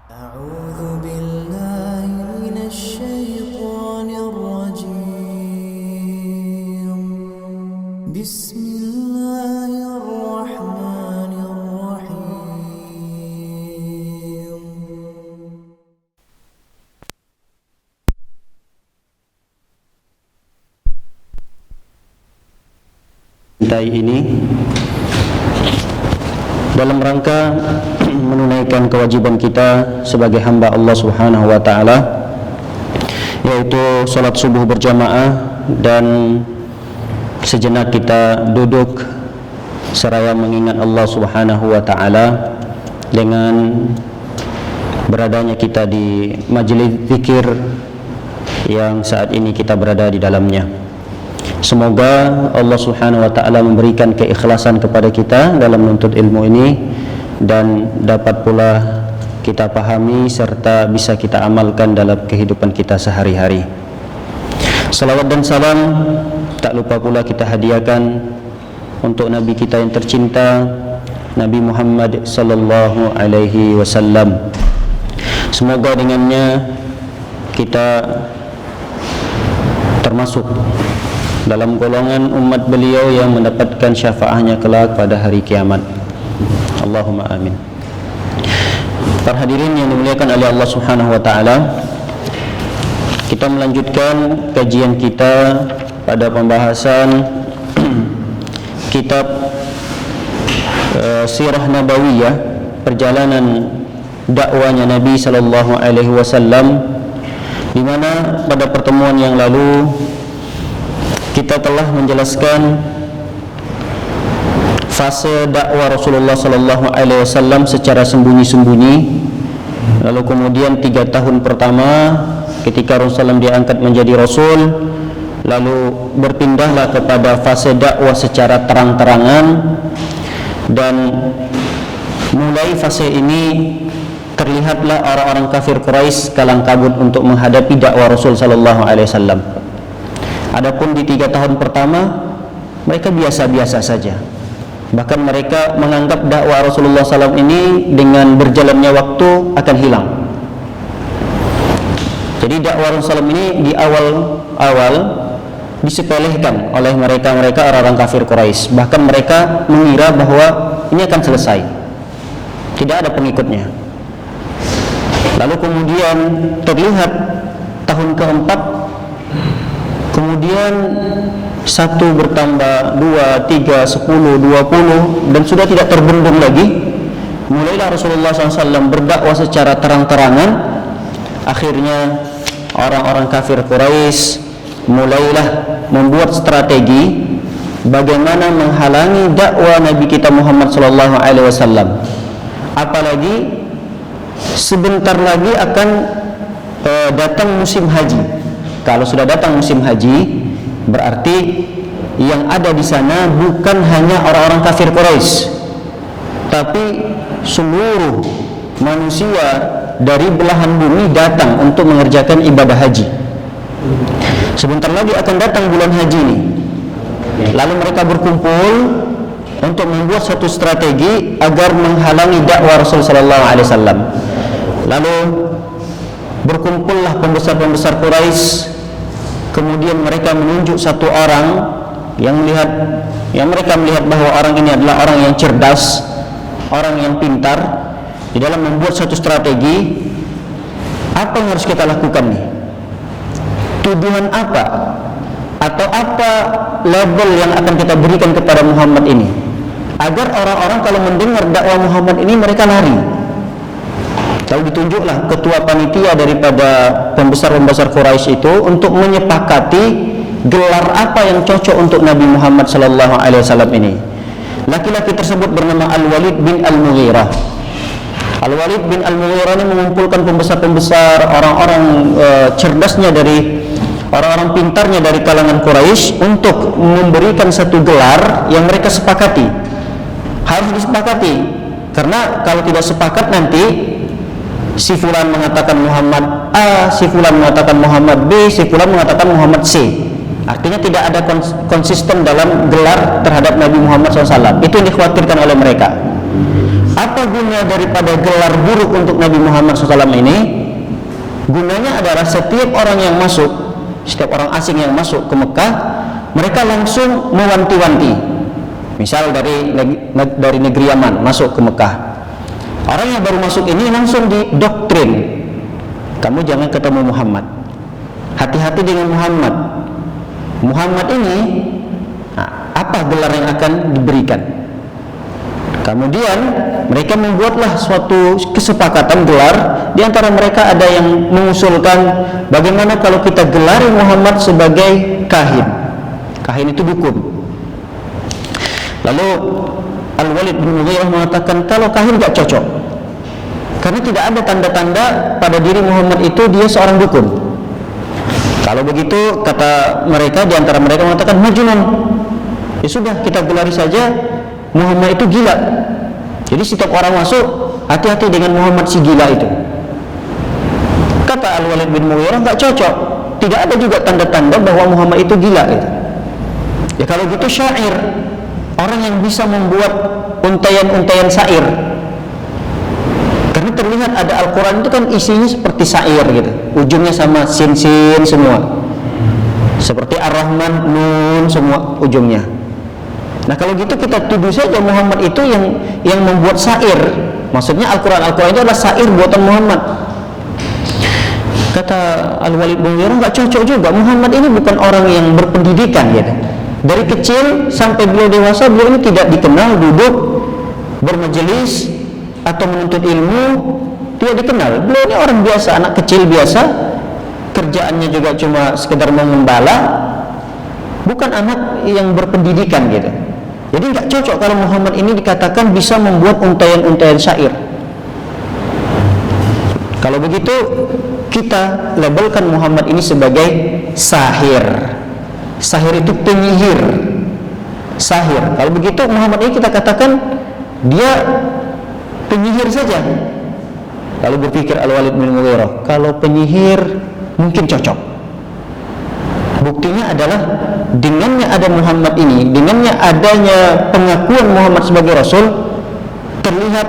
أعوذ بالله من الشيطان الرجيم بسم الله الرحمن الرحيم ini dalam rangka menunaikan kewajiban kita sebagai hamba Allah Subhanahu wa taala, yaitu salat subuh berjamaah, dan sejenak kita duduk seraya mengingat Allah Subhanahu wa taala dengan beradanya kita di majelis zikir yang saat ini kita berada di dalamnya. Semoga Allah Subhanahu wa taala memberikan keikhlasan kepada kita dalam menuntut ilmu ini, dan dapat pula kita pahami serta bisa kita amalkan dalam kehidupan kita sehari-hari. Salawat dan salam tak lupa pula kita hadiahkan untuk Nabi kita yang tercinta, Nabi Muhammad sallallahu alaihi wasallam. Semoga dengannya kita termasuk dalam golongan umat beliau yang mendapatkan syafaatnya kelak pada hari kiamat. Allahumma amin. Para hadirin yang dimuliakan oleh Allah Subhanahu wa taala, kita melanjutkan kajian kita pada pembahasan kitab Sirah Nabawiyah, perjalanan dakwanya Nabi sallallahu alaihi wasallam, di mana pada pertemuan yang lalu kita telah menjelaskan fase dakwah Rasulullah sallallahu alaihi wasallam secara sembunyi-sembunyi. Lalu kemudian 3 tahun pertama ketika Rasulullah diangkat menjadi rasul, lalu berpindahlah kepada fase dakwah secara terang-terangan, dan mulai fase ini terlihatlah orang-orang kafir Quraisy kalang kabut untuk menghadapi dakwah Rasul sallallahu alaihi wasallam. Adapun di 3 tahun pertama mereka biasa-biasa saja. Bahkan mereka menganggap dakwah Rasulullah SAW ini dengan berjalannya waktu akan hilang. Jadi dakwah Rasulullah SAW ini di awal disepelekan oleh mereka orang-orang kafir Quraisy. Bahkan mereka mengira bahwa ini akan selesai, tidak ada pengikutnya. Lalu kemudian terlihat tahun keempat, kemudian 1 bertambah 2, 3, 10, 20, dan sudah tidak terbendung lagi. Mulailah Rasulullah SAW berdakwah secara terang-terangan. Akhirnya orang-orang kafir Quraisy mulailah membuat strategi bagaimana menghalangi dakwah Nabi kita Muhammad SAW. Apalagi sebentar lagi akan datang musim haji. Kalau sudah datang musim haji, berarti yang ada di sana bukan hanya orang-orang kafir Quraisy, tapi seluruh manusia dari belahan bumi datang untuk mengerjakan ibadah haji. Sebentar lagi akan datang bulan haji ini. Lalu mereka berkumpul untuk membuat satu strategi agar menghalangi dakwah Rasulullah SAW. Lalu berkumpullah pembesar-pembesar Quraisy. Kemudian mereka menunjuk satu orang yang mereka melihat bahwa orang ini adalah orang yang cerdas, orang yang pintar di dalam membuat satu strategi. Apa yang harus kita lakukan nih? Tuduhan apa atau apa label yang akan kita berikan kepada Muhammad ini, agar orang-orang kalau mendengar dakwah Muhammad ini mereka lari. Lalu ditunjuklah ketua panitia daripada pembesar-pembesar Quraisy itu untuk menyepakati gelar apa yang cocok untuk Nabi Muhammad sallallahu alaihi wasallam ini. Laki-laki tersebut bernama Al-Walid bin Al-Mughirah. Al-Walid bin Al-Mughirah ini mengumpulkan pembesar-pembesar, orang-orang cerdasnya dari orang-orang pintarnya dari kalangan Quraisy untuk memberikan satu gelar yang mereka sepakati. Harus disepakati, karena kalau tidak sepakat nanti si fulan mengatakan Muhammad A, si fulan mengatakan Muhammad B, si fulan mengatakan Muhammad C. Artinya tidak ada konsisten dalam gelar terhadap Nabi Muhammad SAW. Itu yang dikhawatirkan oleh mereka. Apa guna daripada gelar buruk untuk Nabi Muhammad SAW ini? Gunanya adalah setiap orang yang masuk, setiap orang asing yang masuk ke Mekah, mereka langsung mewanti-wanti. Misal dari negeri Yaman masuk ke Mekah, orang yang baru masuk ini langsung didoktrin, kamu jangan ketemu Muhammad, hati-hati dengan Muhammad. Muhammad ini apa gelar yang akan diberikan? Kemudian mereka membuatlah suatu kesepakatan gelar. Di antara mereka ada yang mengusulkan, bagaimana kalau kita gelari Muhammad sebagai kahin? Kahin itu dukun. Lalu Al-Walid bin Mughirah mengatakan, kalau kahin gak cocok, karena tidak ada tanda-tanda pada diri Muhammad itu dia seorang dukun. Kalau begitu, kata mereka, di antara mereka mengatakan majnun. Ya sudah, kita gelari saja Muhammad itu gila. Jadi setiap orang masuk, hati-hati dengan Muhammad si gila itu. Kata Al-Walid bin Mughirah, gak cocok, tidak ada juga tanda-tanda bahwa Muhammad itu gila gitu. Ya kalau gitu syair, orang yang bisa membuat untayan-untayan syair, karena terlihat ada Al-Quran itu kan isinya seperti syair gitu, ujungnya sama sin-sin semua, seperti Ar-Rahman, Nun, semua ujungnya. Nah kalau gitu kita tuduh saja Muhammad itu yang membuat syair. Maksudnya Al-Quran itu adalah syair buatan Muhammad. Kata Al-Walid bin Mughirah, nggak cocok juga. Muhammad ini bukan orang yang berpendidikan gitu. Dari kecil sampai beliau dewasa, beliau ini tidak dikenal duduk bermajelis atau menuntut ilmu, tidak dikenal. Beliau ini orang biasa, anak kecil biasa, kerjaannya juga cuma sekedar mengembala, bukan anak yang berpendidikan gitu. Jadi nggak cocok kalau Muhammad ini dikatakan bisa membuat untayan-untayan syair. Kalau begitu kita labelkan Muhammad ini sebagai sahir. Sahir itu penyihir. Sahir. Kalau begitu Muhammad ini kita katakan dia penyihir saja. Kalau berpikir Al-Walid bin Mughirah, kalau penyihir mungkin cocok. Buktinya adalah dengannya ada Muhammad ini, dengannya adanya pengakuan Muhammad sebagai Rasul, terlihat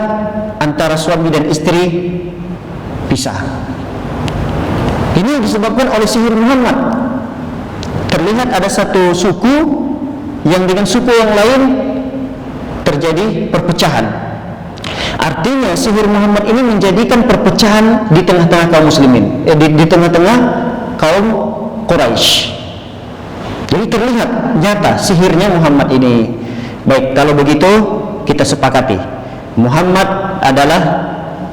antara suami dan istri pisah. Ini disebabkan oleh sihir Muhammad. Terlihat ada satu suku yang dengan suku yang lain terjadi perpecahan. Artinya sihir Muhammad ini menjadikan perpecahan di tengah-tengah kaum muslimin, di tengah-tengah kaum Quraisy. Jadi terlihat nyata sihirnya Muhammad ini. Baik, kalau begitu kita sepakati Muhammad adalah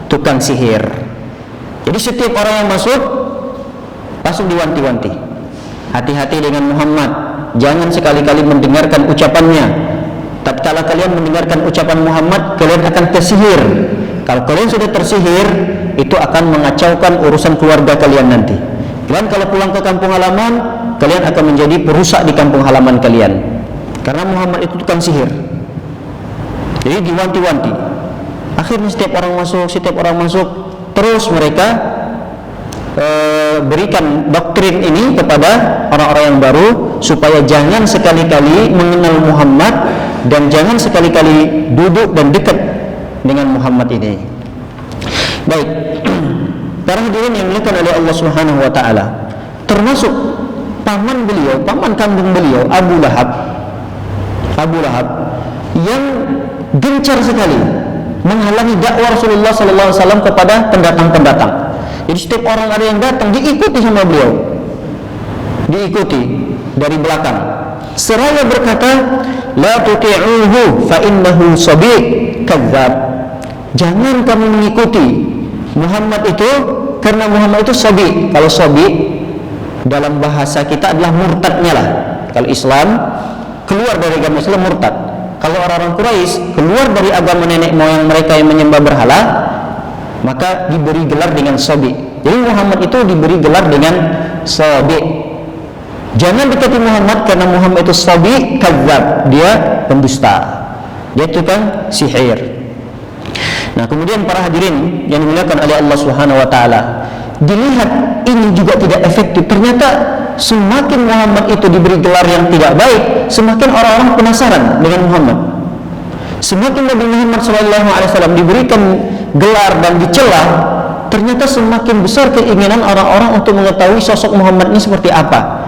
tukang sihir. Jadi setiap orang yang masuk langsung diwanti-wanti, hati-hati dengan Muhammad, jangan sekali-kali mendengarkan ucapannya. Tatkala kalian mendengarkan ucapan Muhammad, kalian akan tersihir. Kalau kalian sudah tersihir, itu akan mengacaukan urusan keluarga kalian nanti. Kalian kalau pulang ke kampung halaman, kalian akan menjadi perusak di kampung halaman kalian, karena Muhammad itu tukang sihir. Jadi diwanti-wanti. Akhirnya setiap orang masuk, terus mereka berikan doktrin ini kepada orang-orang yang baru, supaya jangan sekali-kali mengenal Muhammad dan jangan sekali-kali duduk dan dekat dengan Muhammad ini. Baik, para hadirin yang dimuliakan oleh Allah Subhanahu wa taala, termasuk paman beliau, paman kandung beliau, Abu Lahab yang gencar sekali menghalangi dakwah Rasulullah sallallahu alaihi wasallam kepada pendatang-pendatang. Jadi setiap orang ada yang datang diikuti sama beliau, diikuti dari belakang, seraya berkata, la tuti'uhu fa innahu sabi' kadzdzab. Jangan kamu mengikuti Muhammad itu, karena Muhammad itu sabi'. Kalau sabi' dalam bahasa kita adalah murtadnya lah. Kalau Islam keluar dari agama Islam, murtad. Kalau orang-orang Quraisy keluar dari agama nenek moyang mereka yang menyembah berhala, maka diberi gelar dengan sabi'. Jadi Muhammad itu diberi gelar dengan sabi'. Jangan dekati Muhammad, karena Muhammad itu sabi' kadzdzab, dia pendusta, dia tukang sihir. Nah, kemudian para hadirin yang dimuliakan oleh Allah Subhanahu wa taala, dilihat ini juga tidak efektif. Ternyata semakin Muhammad itu diberi gelar yang tidak baik, semakin orang-orang penasaran dengan Muhammad. Semakin Nabi Muhammad SAW diberikan gelar dan dicela, ternyata semakin besar keinginan orang-orang untuk mengetahui sosok Muhammad ini seperti apa.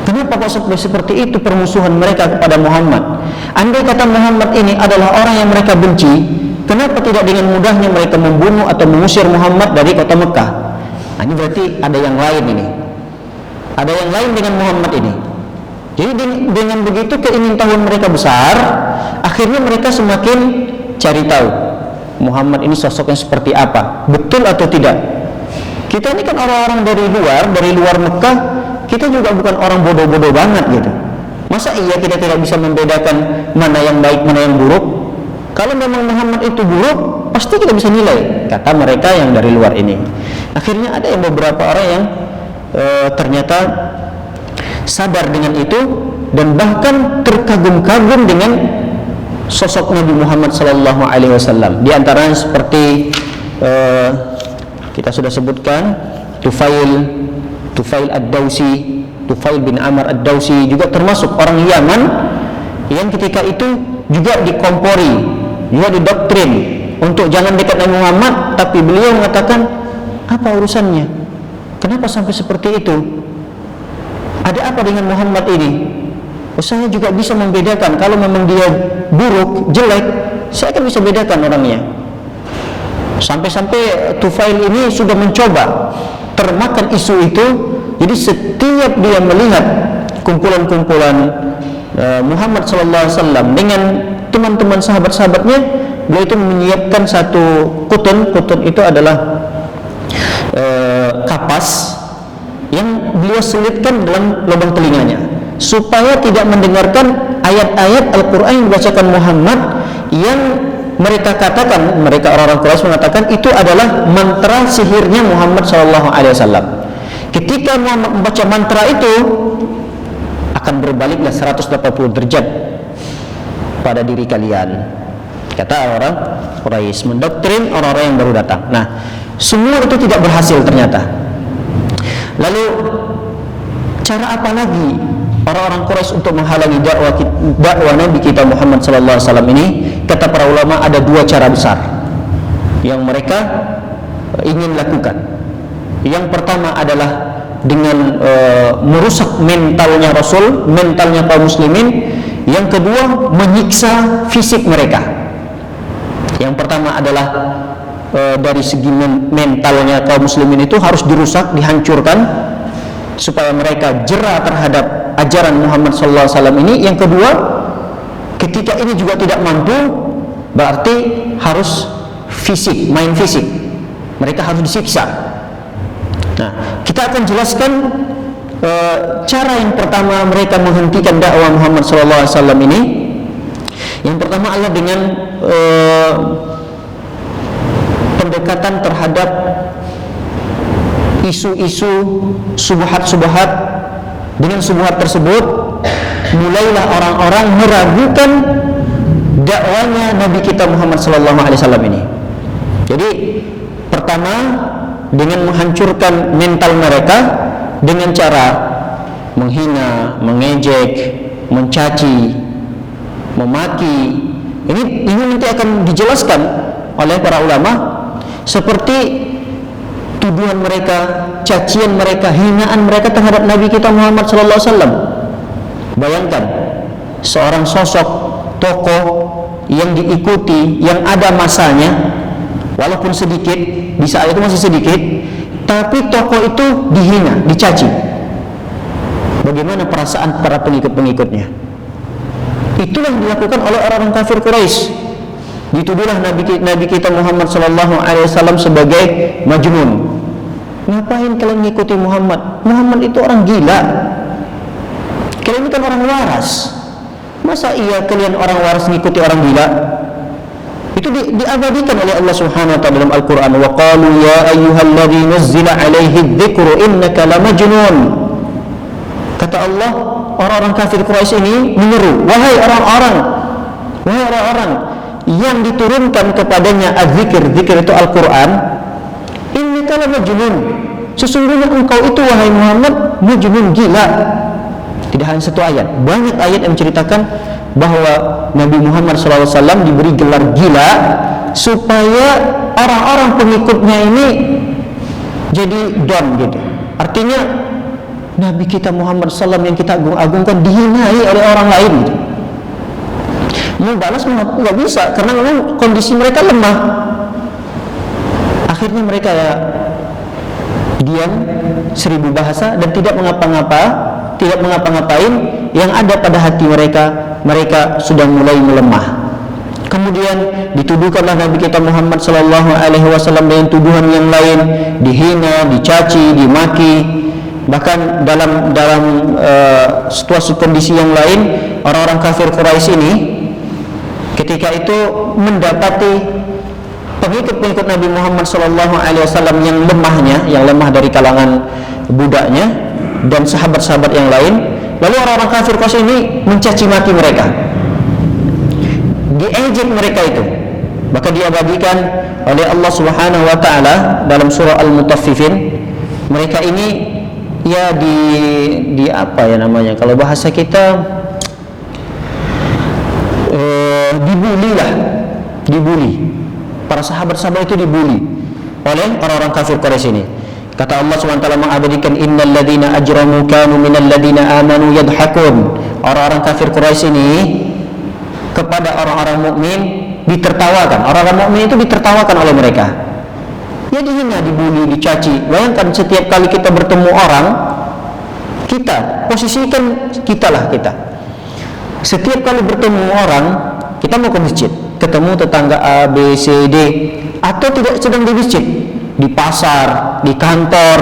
Kenapa kok seperti itu permusuhan mereka kepada Muhammad? Andai kata Muhammad ini adalah orang yang mereka benci, kenapa tidak dengan mudahnya mereka membunuh atau mengusir Muhammad dari kota Mekah? Nah, ini berarti ada yang lain ini. Ada yang lain dengan Muhammad ini. Jadi dengan begitu keingintahuan mereka besar, akhirnya mereka semakin cari tahu Muhammad ini sosoknya seperti apa, betul atau tidak. Kita ini kan orang-orang dari luar Mekah, kita juga bukan orang bodoh-bodoh banget gitu. Masa iya kita tidak bisa membedakan mana yang baik, mana yang buruk? Kalau memang Muhammad itu buruk, pasti kita bisa nilai, kata mereka yang dari luar ini. Akhirnya ada yang beberapa orang yang ternyata sadar dengan itu dan bahkan terkagum-kagum dengan sosok Nabi Muhammad SAW. Di antaranya seperti kita sudah sebutkan Tufail Ad-Dawsi, Tufail bin Amr Ad-Dawsi juga termasuk orang Yaman yang ketika itu juga dikompori, juga didoktrin untuk jangan dekat Nabi Muhammad, tapi beliau mengatakan, apa urusannya? Kenapa sampai seperti itu? Ada apa dengan Muhammad ini? Saya juga bisa membedakan. Kalau memang dia buruk, jelek, saya akan bisa bedakan orangnya. Sampai-sampai Tufail ini sudah mencoba termakan isu itu. Jadi setiap dia melihat kumpulan-kumpulan Muhammad SAW dengan teman-teman sahabat-sahabatnya, beliau itu menyiapkan satu kutun itu adalah kapas yang beliau selitkan dalam lubang telinganya supaya tidak mendengarkan ayat-ayat Al-Quran yang dibacakan Muhammad, yang mereka katakan, mereka orang-orang Quraisy mengatakan itu adalah mantra sihirnya Muhammad SAW. Ketika Muhammad membaca mantra itu, akan berbaliklah 180 derajat pada diri kalian, kata orang Quraisy, mendoktrin orang-orang yang baru datang. Nah, semua itu tidak berhasil ternyata. Lalu cara apa lagi orang-orang Quraisy untuk menghalangi dakwah Nabi kita Muhammad SAW ini? Kata para ulama, ada dua cara besar yang mereka ingin lakukan. Yang pertama adalah dengan merusak mentalnya Rasul, mentalnya kaum muslimin. Yang kedua, menyiksa fisik mereka. Yang pertama adalah dari segi mentalnya kaum muslimin itu harus dirusak, dihancurkan supaya mereka jera terhadap ajaran Muhammad SAW ini. Yang kedua, ketika ini juga tidak mampu, berarti harus fisik, main fisik, mereka harus disiksa. Nah, kita akan jelaskan cara yang pertama mereka menghentikan dakwah Muhammad SAW ini. Yang pertama adalah dengan pendekatan terhadap isu-isu subhat-subhat. Dengan subhat tersebut mulailah orang-orang meragukan dakwanya Nabi kita Muhammad SAW ini. Jadi pertama, dengan menghancurkan mental mereka dengan cara menghina, mengejek, mencaci, memaki. Ini nanti akan dijelaskan oleh para ulama, seperti tuduhan mereka, cacian mereka, hinaan mereka terhadap Nabi kita Muhammad SAW. Bayangkan seorang sosok tokoh yang diikuti, yang ada masanya, walaupun sedikit, di saat itu masih sedikit, tapi tokoh itu dihina, dicaci. Bagaimana perasaan para pengikut-pengikutnya? Itulah yang dilakukan oleh orang-orang kafir Quraisy. Dituduhlah Nabi kita Muhammad SAW sebagai majnun. Ngapain kalian mengikuti Muhammad? Muhammad itu orang gila. Kalian ini kan orang waras. Masa iya kalian orang waras mengikuti orang gila? Itu diabadikan oleh Allah Subhanahu wa taala dalam Al-Qur'an. Wa qalu ya ayyuhalladzi nuzzila 'alaihi dzikru innaka lamajnun. Kata Allah, orang-orang kafir Quraisy ini menyeru, wahai orang-orang yang diturunkan kepadanya az-zikr, zikir itu Al-Qur'an, innaka lamajnun. Sesungguhnya engkau itu wahai Muhammad majnun, gila. Tidak hanya satu ayat, banyak ayat yang menceritakan bahwa Nabi Muhammad SAW diberi gelar gila supaya orang-orang pengikutnya ini jadi down gitu. Artinya Nabi kita Muhammad SAW yang kita agung-agungkan dihinai oleh orang lain gitu. Mau balas nggak bisa karena memang kondisi mereka lemah. Akhirnya mereka ya diam 1000 bahasa dan tidak mengapa-ngapain. Yang ada pada hati mereka sudah mulai melemah. Kemudian dituduhkanlah Nabi kita Muhammad SAW dengan tuduhan yang lain, dihina, dicaci, dimaki. Bahkan dalam situasi kondisi yang lain, orang-orang kafir Quraisy ini ketika itu mendapati pengikut-pengikut Nabi Muhammad SAW yang lemah dari kalangan budaknya dan sahabat-sahabat yang lain, lalu orang-orang kafir Quraisy ini mencaci maki mereka, diejek mereka itu. Maka diabadikan oleh Allah Subhanahu wa taala dalam surah Al-Mutaffifin, mereka ini ya di apa ya namanya, kalau bahasa kita dibully. Para sahabat-sahabat itu dibully oleh orang-orang kafir Quraisy ini. Kata Allah SWT mengabadikan, innal ladzina ajramu kanu minal ladzina amanu yadhakun. Orang-orang kafir Quraisy ini kepada orang-orang mukmin ditertawakan. Orang-orang mukmin itu ditertawakan oleh mereka. Ya dihina, dibully, dicaci. Bayangkan setiap kali kita bertemu orang, kita posisikan kita. Setiap kali bertemu orang, kita mau ke masjid, ketemu tetangga A, B, C, D, atau tidak sedang di masjid, di pasar, di kantor,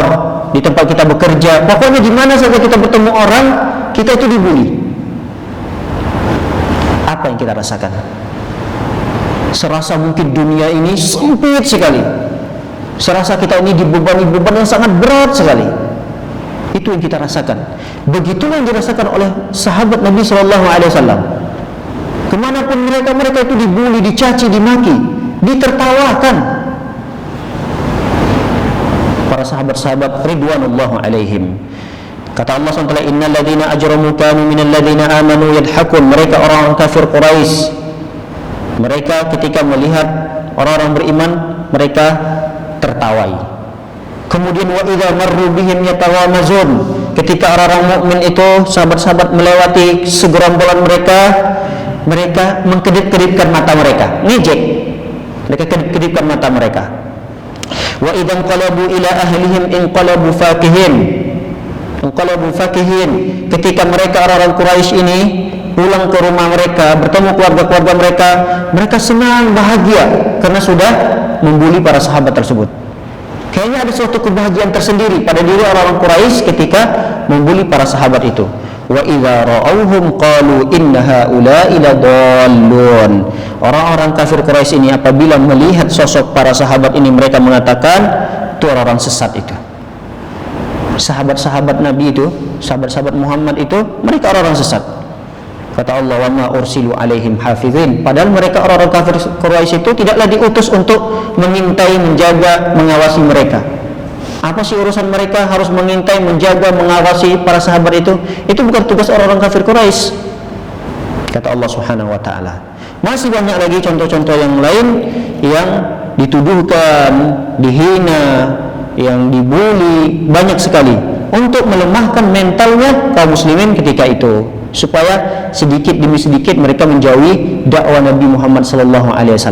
di tempat kita bekerja, pokoknya di mana saja kita bertemu orang, kita itu dibully. Apa yang kita rasakan? Serasa mungkin dunia ini sempit sekali. Serasa kita ini dibebani beban yang sangat berat sekali. Itu yang kita rasakan. Begitulah yang dirasakan oleh sahabat Nabi SAW. Kemanapun mereka itu dibully, dicaci, dimaki, ditertawakan. Para sahabat-sahabat ridwanullahu alaihim. Kata Allah SWT, innal ladzina ajramu kanu minal ladzina amanu yadhakun. Mereka orang kafir Quraisy, mereka ketika melihat orang-orang beriman, mereka tertawai. Kemudian wa idza marru bihim yatawamazun. Ketika orang-orang mukmin itu, sahabat-sahabat melewati segerombolan mereka mengkedip-kedipkan mata mereka, ngejek. Mereka kedip-kedipkan mata mereka. Wa idzan qalabu ila ahlihim inqalabu fakihin. Ketika mereka orang-orang Quraisy ini pulang ke rumah mereka, bertemu keluarga-keluarga mereka senang, bahagia karena sudah membuli para sahabat tersebut. Kayaknya ada suatu kebahagiaan tersendiri pada diri orang-orang Quraisy ketika membuli para sahabat itu. Wa idza ra'awhum qalu inna haula'i ladallun. Orang-orang kafir Quraisy ini apabila melihat sosok para sahabat ini, mereka mengatakan itu orang-orang sesat itu. Sahabat-sahabat Nabi itu, sahabat-sahabat Muhammad itu, mereka orang-orang sesat. Kata Allah, wa ma ursilu alaihim hafizin. Padahal mereka orang-orang kafir Quraisy itu tidaklah diutus untuk mengintai, menjaga, mengawasi mereka. Apa sih urusan mereka harus mengintai, menjaga, mengawasi para sahabat itu? Itu bukan tugas orang-orang kafir Quraisy. Kata Allah Subhanahu wa taala. Masih banyak lagi contoh-contoh yang lain yang dituduhkan, dihina, yang dibully, banyak sekali untuk melemahkan mentalnya kaum muslimin ketika itu, supaya sedikit demi sedikit mereka menjauhi dakwah Nabi Muhammad SAW.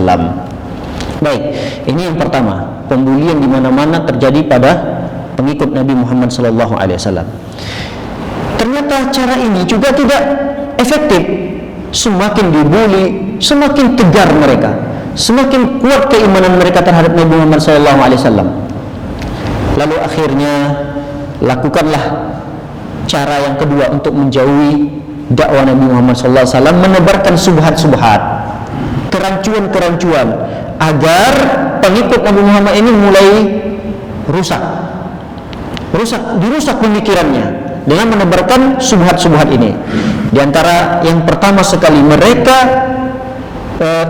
Baik, ini yang pertama, pembulian di mana-mana terjadi pada pengikut Nabi Muhammad SAW. Ternyata cara ini juga tidak efektif. Semakin dibully, semakin tegar mereka, semakin kuat keimanan mereka terhadap Nabi Muhammad SAW. Lalu akhirnya lakukanlah cara yang kedua untuk menjauhi dakwah Nabi Muhammad SAW, menebarkan subhat-subhat, kerancuan-kerancuan, agar pengikut Nabi Muhammad ini mulai dirusak pemikirannya dengan menebarkan subhat-subhat ini. Di antara yang pertama sekali mereka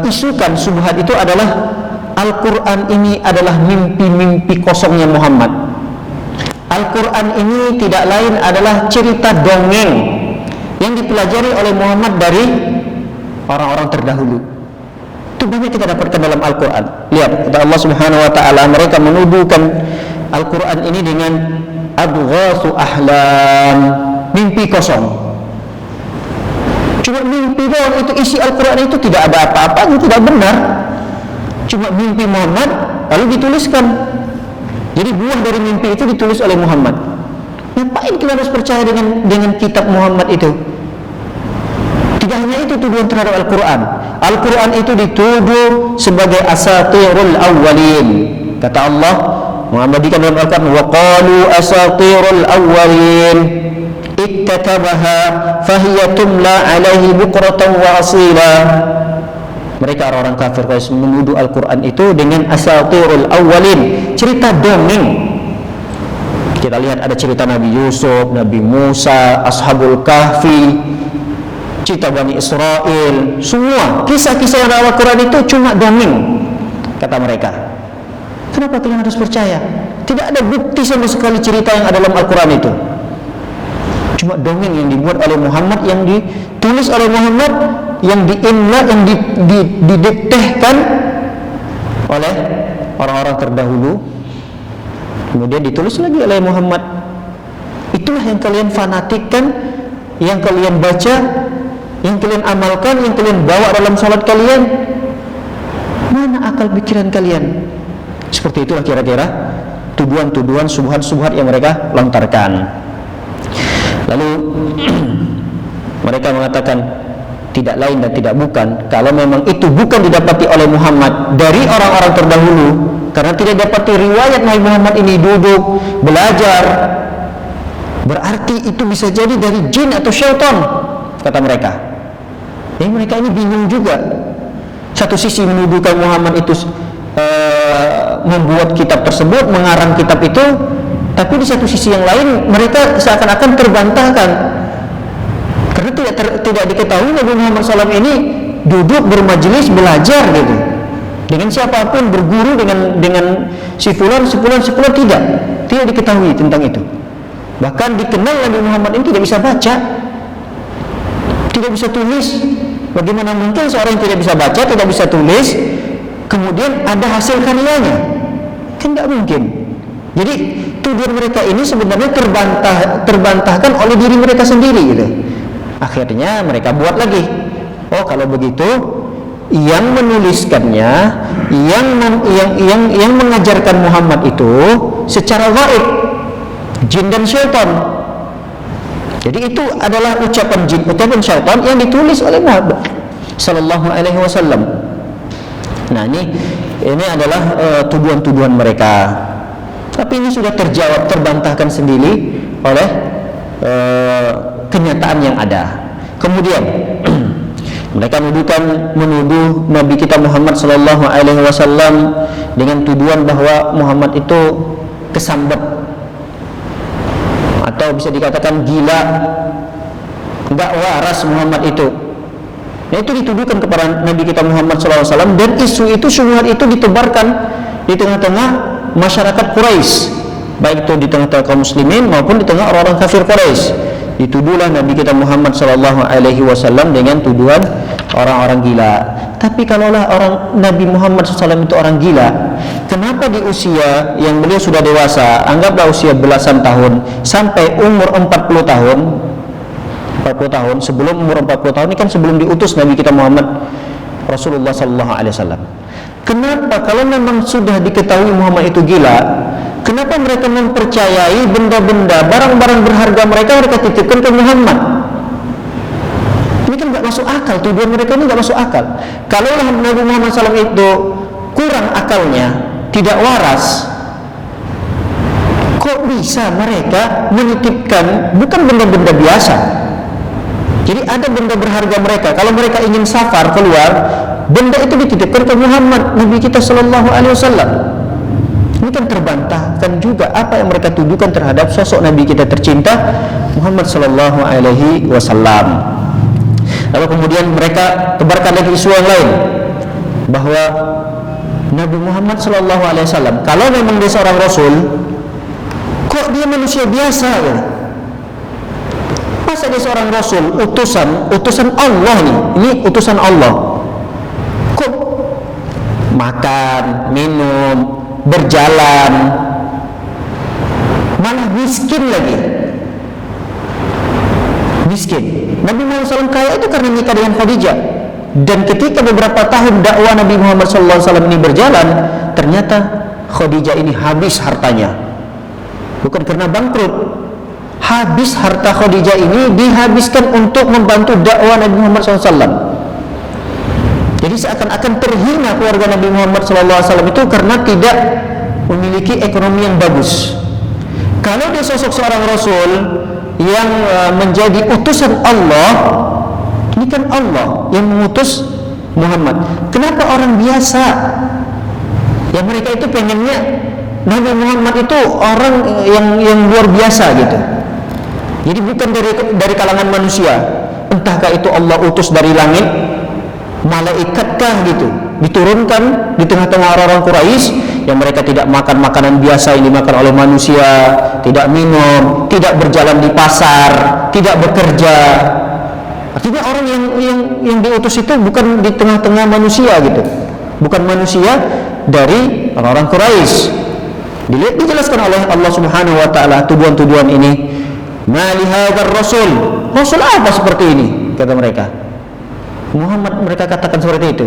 isukan subhat itu adalah Al-Quran ini adalah mimpi-mimpi kosongnya Muhammad. Al-Quran ini tidak lain adalah cerita dongeng yang dipelajari oleh Muhammad dari orang-orang terdahulu. Itu banyak kita dapatkan dalam Al-Quran. Lihat, kata Allah Subhanahu Wa Taala, mereka menuduhkan Al-Quran ini dengan adghasu ahlam, mimpi kosong. Cuma mimpi doang, itu isi Al-Quran itu tidak ada apa-apa, itu tidak benar. Cuma mimpi Muhammad lalu dituliskan. Jadi buah dari mimpi itu ditulis oleh Muhammad. Ngapain kita harus percaya dengan kitab Muhammad itu? Tidak hanya itu tuduhan terhadap Al-Quran. Al-Quran itu dituduh sebagai asatirul awwalin. Kata Allah mengabadikan dalam Al-Quran, wa qalu asatirul awwalin iktatabaha fahiya tumla alaihi bukratan wa asila. Mereka orang-orang kafir menuduh Al-Quran itu dengan asatirul awwalin, cerita dongeng. Kita lihat ada cerita Nabi Yusuf, Nabi Musa, Ashabul Kahfi, cerita Bani Israel, semua kisah-kisah yang dalam Al-Quran itu cuma dongeng, kata mereka. Kenapa kalian harus percaya? Tidak ada bukti sama sekali cerita yang ada dalam Al-Quran itu. Cuma dongeng yang dibuat oleh Muhammad, yang ditulis oleh Muhammad, yang diimla, yang didektehkan oleh orang-orang terdahulu, kemudian ditulis lagi oleh Muhammad. Itulah yang kalian fanatikkan, yang kalian baca, yang kalian amalkan, yang kalian bawa dalam salat kalian. Mana akal pikiran kalian? Seperti itulah kira-kira tuduhan-tuduhan, subhat-subhat yang mereka lontarkan. Lalu mereka mengatakan tidak lain dan tidak bukan, kalau memang itu bukan didapati oleh Muhammad dari orang-orang terdahulu, karena tidak dapati riwayat Nabi Muhammad ini duduk belajar, berarti itu bisa jadi dari jin atau syaitan, kata mereka. Jadi mereka ini bingung juga. Satu sisi menuduhkan Muhammad itu membuat kitab tersebut, mengarang kitab itu, tapi di satu sisi yang lain mereka seakan-akan terbantahkan, karena tidak diketahui Nabi Muhammad SAW ini duduk bermajelis belajar gitu dengan siapapun, berguru dengan si fulan tidak diketahui tentang itu. Bahkan dikenal Nabi Muhammad ini tidak bisa baca, tidak bisa tulis. Bagaimana mungkin seorang yang tidak bisa baca, tidak bisa tulis, kemudian ada hasil karyanya? Kan tidak mungkin. Jadi tuduhan mereka ini sebenarnya terbantahkan oleh diri mereka sendiri gitu. Akhirnya mereka buat lagi. Oh, kalau begitu yang menuliskannya, yang mengajarkan Muhammad itu secara gaib, jin dan syaitan. Jadi itu adalah ucapan jin, ucapan syaitan yang ditulis oleh Muhammad sallallahu alaihi wasallam. Nah, ini adalah tuduhan-tuduhan mereka. Tapi ini sudah terjawab, terbantahkan sendiri oleh kenyataan yang ada. Kemudian mereka menuduh Nabi kita Muhammad sallallahu alaihi wasallam dengan tuduhan bahwa Muhammad itu kesambat, atau bisa dikatakan gila, enggak waras Muhammad itu. Nah, itu dituduhkan kepada Nabi kita Muhammad sallallahu alaihi wasallam, dan isu itu, syubhat itu ditebarkan di tengah-tengah masyarakat Quraisy, baik itu di tengah-tengah kaum muslimin maupun di tengah orang-orang kafir Quraisy. Dituduhlah Nabi kita Muhammad sallallahu alaihi wasallam dengan tuduhan orang-orang gila. Tapi kalaulah orang Nabi Muhammad SAW itu orang gila, kenapa di usia yang beliau sudah dewasa, anggaplah usia belasan tahun sampai umur 40 tahun, sebelum umur 40 tahun ini kan sebelum diutus Nabi kita Muhammad Rasulullah sallallahu alaihi wasallam. Kenapa kalau memang sudah diketahui Muhammad itu gila, kenapa mereka mempercayai benda-benda, barang-barang berharga mereka titipkan ke Muhammad? Ini kan nggak masuk akal, tuduhan mereka ini nggak masuk akal. Kalau Nabi Muhammad SAW itu kurang akalnya, tidak waras, kok bisa mereka menitipkan bukan benda-benda biasa? Jadi ada benda berharga mereka, kalau mereka ingin safar keluar, benda itu dititipkan ke Muhammad, Nabi kita sallallahu alaihi wasallam. Ini kan terbantahkan juga apa yang mereka tuduhkan terhadap sosok Nabi kita tercinta Muhammad sallallahu alaihi wasallam. Lalu kemudian mereka tebarkan lagi isu yang lain, bahwa Nabi Muhammad sallallahu alaihi wasallam kalau memang dia seorang rasul, kok dia manusia biasa ya? Masa dia seorang rasul, utusan Allah nih. Ini utusan Allah. Kok makan, minum, berjalan, malah miskin lagi. Miskin. Nabi Muhammad SAW kaya itu karena nikah dengan Khadijah. Dan ketika beberapa tahun dakwah Nabi Muhammad SAW ini berjalan, ternyata Khadijah ini habis hartanya. Bukan karena bangkrut. Habis harta Khadijah ini dihabiskan untuk membantu dakwah Nabi Muhammad SAW. Jadi seakan-akan terhina keluarga Nabi Muhammad SAW itu karena tidak memiliki ekonomi yang bagus. Kalau dia sosok seorang rasul yang menjadi utusan Allah, ini kan Allah yang mengutus Muhammad. Kenapa orang biasa yang mereka itu pengennya Nabi Muhammad itu orang yang luar biasa gitu. Jadi bukan dari kalangan manusia. Entahkah itu Allah utus dari langit, malaikatkah gitu, diturunkan di tengah-tengah orang-orang Quraisy yang mereka tidak makan makanan biasa yang dimakan oleh manusia, tidak minum, tidak berjalan di pasar, tidak bekerja. Artinya orang yang diutus itu bukan di tengah-tengah manusia gitu, bukan manusia dari orang-orang Quraisy. Dijelaskan oleh Allah Subhanahu wa taala tuduhan-tuduhan ini. Ma li hadzal rasul? Rasul apa seperti ini? Kata mereka. Muhammad, mereka katakan seperti itu.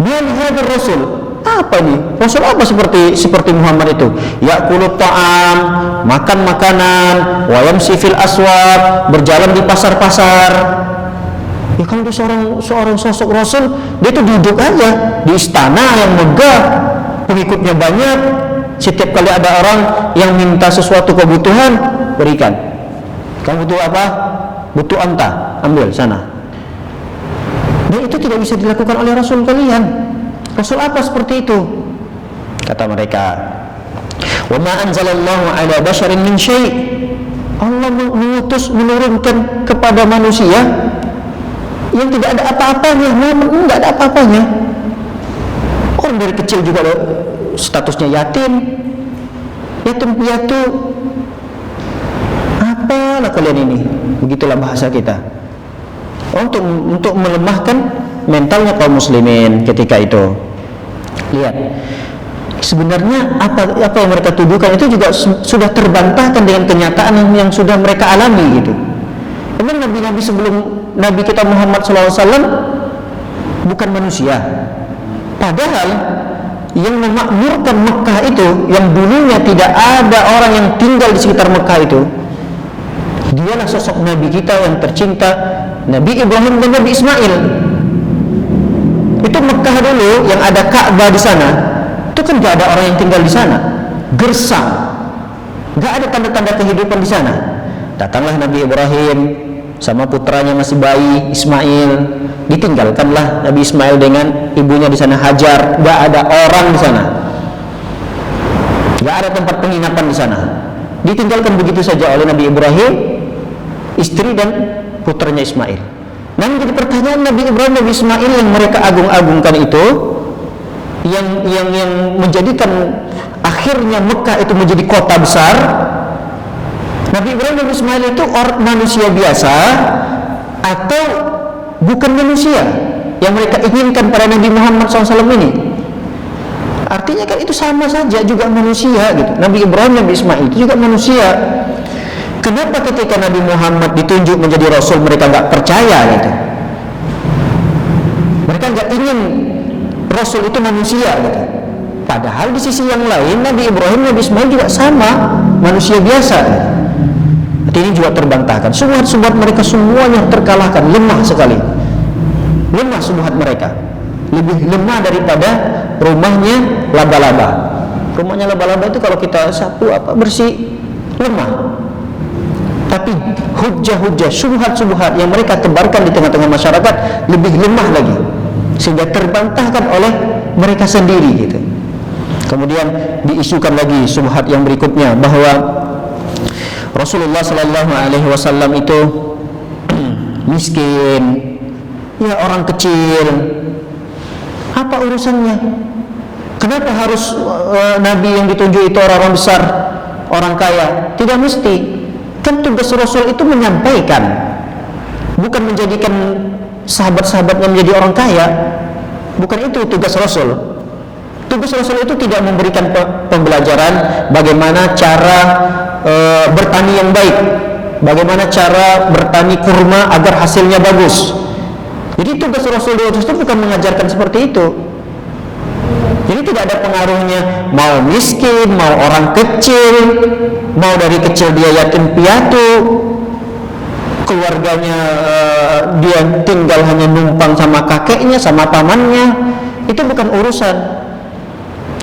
Ma li hadzal rasul? Apa nih? Rasul apa seperti Muhammad itu? Ya'kulut ta'am, makan makanan, wa yamshi fil aswaq, berjalan di pasar-pasar. Ya kalau dia seorang sosok rasul, dia itu duduk aja di istana yang megah, pengikutnya banyak. Setiap kali ada orang yang minta sesuatu kebutuhan, berikan. Kamu butuh apa? Butuh onta, ambil sana. Dan itu tidak bisa dilakukan oleh Rasul kalian. Rasul apa seperti itu? Kata mereka, wa ma anzalallahu ala basharin min syai'. Allah menurunkan kepada manusia yang tidak ada apa-apanya. Muhammad tidak ada apa-apanya. Orang dari kecil juga statusnya yatim piatu. Apalah kalian ini? Begitulah bahasa kita. Untuk melemahkan mentalnya kaum muslimin ketika itu. Lihat, sebenarnya apa yang mereka tuduhkan itu juga sudah terbantahkan dengan kenyataan yang sudah mereka alami gitu. Memang nabi-nabi sebelum Nabi kita Muhammad SAW bukan manusia. Padahal yang memakmurkan Mekah itu, yang dulunya tidak ada orang yang tinggal di sekitar Mekah itu, dialah sosok Nabi kita yang tercinta, Nabi Ibrahim dan Nabi Ismail. Itu Mekah dulu yang ada Ka'bah di sana, itu kan gak ada orang yang tinggal di sana, gersang, gak ada tanda-tanda kehidupan di sana. Datanglah Nabi Ibrahim sama putranya masih bayi Ismail, ditinggalkanlah Nabi Ismail dengan ibunya di sana Hajar. Gak ada orang di sana, gak ada tempat penginapan di sana, ditinggalkan begitu saja oleh Nabi Ibrahim, istri dan putranya Ismail. Namun jadi pertanyaan, Nabi Ibrahim, Nabi Ismail yang mereka agung-agungkan itu, yang menjadikan akhirnya Mekah itu menjadi kota besar. Nabi Ibrahim, Nabi Ismail itu orang manusia biasa atau bukan manusia yang mereka inginkan pada Nabi Muhammad SAW ini? Artinya kan itu sama saja juga manusia gitu. Nabi Ibrahim, Nabi Ismail itu juga manusia. Kenapa ketika Nabi Muhammad ditunjuk menjadi Rasul mereka nggak percaya gitu? Mereka nggak ingin Rasul itu manusia gitu. Padahal di sisi yang lain Nabi Ibrahim, Nabi Ismail juga sama manusia biasa gitu. Ini juga terbantahkan. Subhat-subhat mereka semuanya terkalahkan, lemah sekali. Lemah subhat mereka, lebih lemah daripada rumahnya laba-laba. Rumahnya laba-laba itu kalau kita sapu bersih, lemah. Tapi hujah-hujah, subhat-subhat yang mereka tebarkan di tengah-tengah masyarakat lebih lemah lagi, sehingga terbantahkan oleh mereka sendiri gitu. Kemudian diisukan lagi subhat yang berikutnya, bahwa Rasulullah Sallallahu Alaihi Wasallam itu miskin, ya orang kecil. Apa urusannya? Kenapa harus Nabi yang ditunjuk itu orang besar, orang kaya? Tidak mesti. Kan tugas Rasul itu menyampaikan, bukan menjadikan sahabat-sahabatnya menjadi orang kaya. Bukan itu tugas Rasul. Tugas Rasul itu tidak memberikan pembelajaran bagaimana cara bertani yang baik, bagaimana cara bertani kurma agar hasilnya bagus. Jadi tugas Rasul itu bukan mengajarkan seperti itu. Jadi tidak ada pengaruhnya mau miskin, mau orang kecil, mau dari kecil dia yatim piatu, keluarganya dia tinggal hanya numpang sama kakeknya, sama pamannya. Itu bukan urusan.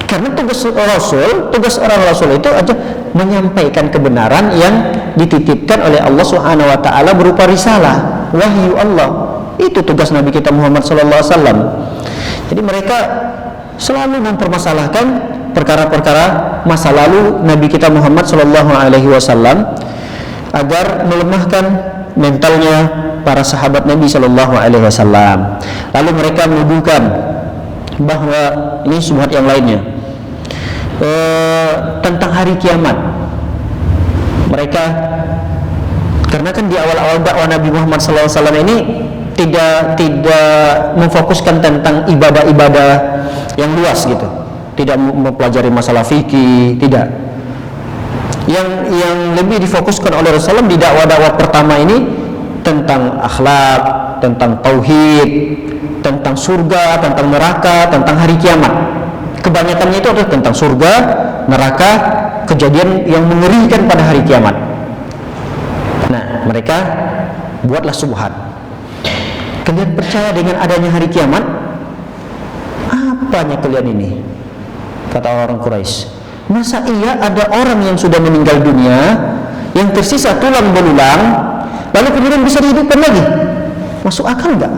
Karena tugas Rasul, tugas orang Rasul itu aja menyampaikan kebenaran yang dititipkan oleh Allah Subhanahu wa taala berupa risalah, wahyu Allah. Itu tugas Nabi kita Muhammad sallallahu alaihi wasallam. Jadi mereka selalu mempermasalahkan perkara-perkara masa lalu Nabi kita Muhammad sallallahu alaihi wasallam agar melemahkan mentalnya para sahabat Nabi sallallahu alaihi wasallam. Lalu mereka menuduhkan bahwa ini syubhat yang lainnya tentang hari kiamat. Mereka, karena kan di awal-awal dakwah Nabi Muhammad sallallahu alaihi wasallam ini tidak memfokuskan tentang ibadah-ibadah yang luas gitu, tidak mempelajari masalah fikih, tidak. Yang lebih difokuskan oleh Rasulullah di dakwah-dakwah pertama ini tentang akhlak, tentang tauhid, tentang surga, tentang neraka, tentang hari kiamat. Kebanyakannya itu adalah tentang surga, neraka, kejadian yang mengerikan pada hari kiamat. Nah, mereka buatlah subhat. Kalian percaya dengan adanya hari kiamat? Apanya kalian ini? Kata orang Quraisy. Masa iya ada orang yang sudah meninggal dunia, yang tersisa tulang belulang, lalu kemudian bisa dihidupkan lagi? Masuk akal enggak?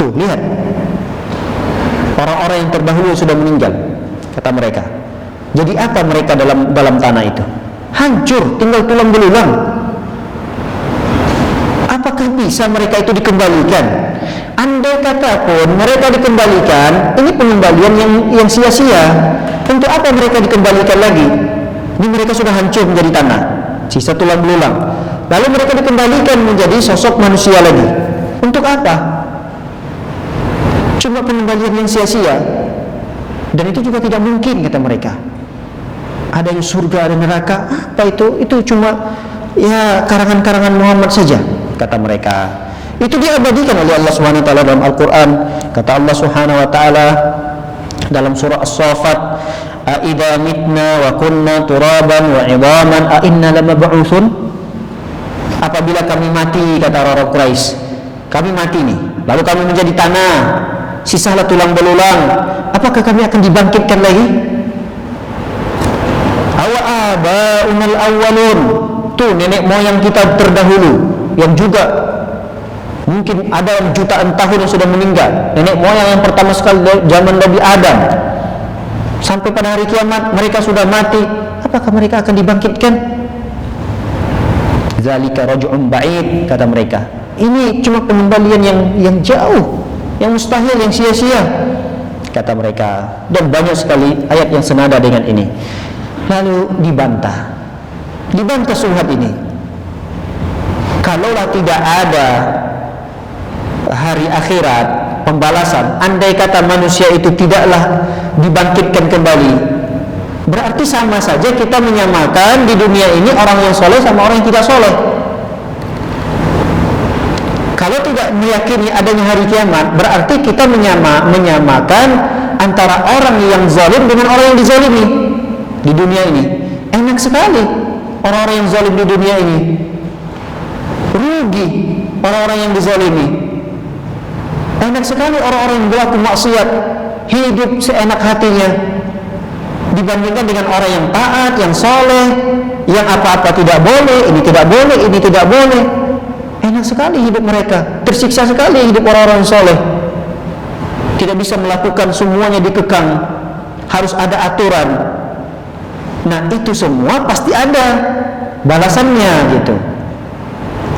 Tuh, lihat. Orang-orang yang terdahulu sudah meninggal, kata mereka. Jadi apa mereka dalam tanah itu? Hancur, tinggal tulang belulang. Apakah bisa mereka itu dikembalikan? Andai kata pun mereka dikembalikan, ini pengembalian yang sia-sia. Untuk apa mereka dikembalikan lagi? Ini mereka sudah hancur menjadi tanah, sisa tulang belulang. Lalu mereka dikembalikan menjadi sosok manusia lagi. Untuk apa? Cuma pengembalian yang sia-sia. Dan itu juga tidak mungkin, kata mereka. Ada yang surga, ada neraka. Apa itu? Itu cuma ya karangan-karangan Muhammad saja, kata mereka. Itu diabadikan oleh Allah Subhanahu wa taala dalam Al-Qur'an. Kata Allah Subhanahu wa taala dalam surah As-Saffat, "A idza mitna wa kunna turaban wa 'idhaman a inna lamab'utsun?" Apabila kami mati, kata orang Quraisy, kami mati nih, lalu kami menjadi tanah, sisalah tulang belulang, apakah kami akan dibangkitkan lagi? Awa aba'unal awwalun. Tuh nenek moyang kita terdahulu yang juga mungkin ada jutaan tahun yang sudah meninggal, nenek moyang yang pertama sekali zaman Nabi Adam sampai pada hari kiamat mereka sudah mati, apakah mereka akan dibangkitkan? Zalika raj'un ba'id, kata mereka. Ini cuma pengembalian yang jauh, yang mustahil, yang sia-sia, kata mereka. Dan banyak sekali ayat yang senada dengan ini. Lalu dibantah subhat ini. Kalaulah tidak ada hari akhirat, pembalasan, andai kata manusia itu tidaklah dibangkitkan kembali, berarti sama saja kita menyamakan di dunia ini orang yang soleh sama orang yang tidak soleh. Kalau tidak meyakini adanya hari kiamat, berarti kita menyamakan antara orang yang zalim dengan orang yang dizalimi di dunia ini. Enak sekali orang-orang yang zalim di dunia ini, rugi orang-orang yang dizalimi. Enak sekali orang-orang yang berlaku maksiat, hidup seenak hatinya, dibandingkan dengan orang yang taat, yang soleh, yang apa-apa tidak boleh, ini tidak boleh, ini tidak boleh. Enak sekali hidup mereka, tersiksa sekali hidup orang-orang soleh. Tidak bisa melakukan semuanya, dikekang, harus ada aturan. Nah, itu semua pasti ada balasannya gitu.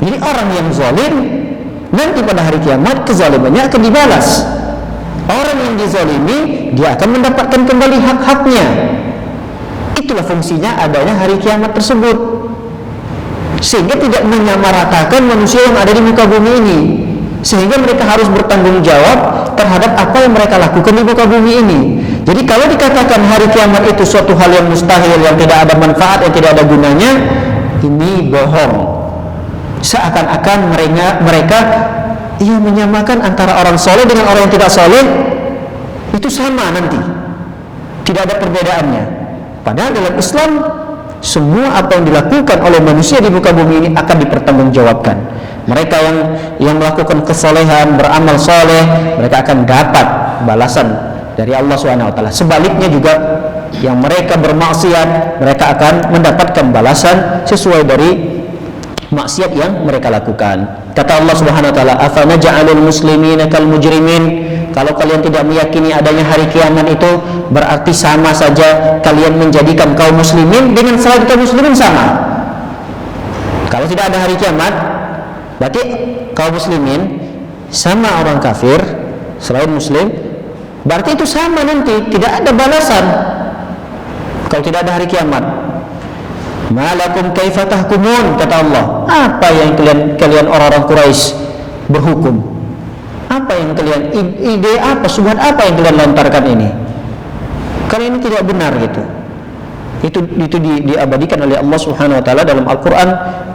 Jadi orang yang zalim nanti pada hari kiamat kezalimannya akan dibalas. Orang yang dizalimi dia akan mendapatkan kembali hak-haknya. Itulah fungsinya adanya hari kiamat tersebut, sehingga tidak menyamaratakan manusia yang ada di muka bumi ini, sehingga mereka harus bertanggung jawab terhadap apa yang mereka lakukan di muka bumi ini. Jadi kalau dikatakan hari kiamat itu suatu hal yang mustahil, yang tidak ada manfaat, yang tidak ada gunanya, ini bohong. Seakan-akan mereka menyamakan antara orang soleh dengan orang yang tidak soleh itu sama nanti, tidak ada perbedaannya. Padahal dalam Islam semua apa yang dilakukan oleh manusia di muka bumi ini akan dipertanggungjawabkan. Mereka yang melakukan kesolehan, beramal soleh, mereka akan dapat balasan dari Allah SWT. Sebaliknya juga yang mereka bermaksiat, mereka akan mendapatkan balasan sesuai dari maksiat yang mereka lakukan. Kata Allah SWT, afanaj'alul muslimina kal mujrimin. Kalau kalian tidak meyakini adanya hari kiamat itu, berarti sama saja kalian menjadikan kaum muslimin dengan selain kaum muslimin sama. Kalau tidak ada hari kiamat, berarti kaum muslimin sama orang kafir selain muslim, berarti itu sama nanti, tidak ada balasan kalau tidak ada hari kiamat. Malakum kaifa tahkumun, kata Allah. Apa yang kalian orang-orang Quraisy berhukum? Apa yang kalian, ide apa, subhat apa yang kalian lontarkan ini? Karena ini tidak benar gitu. Itu diabadikan oleh Allah Subhanahu wa taala dalam Al-Qur'an,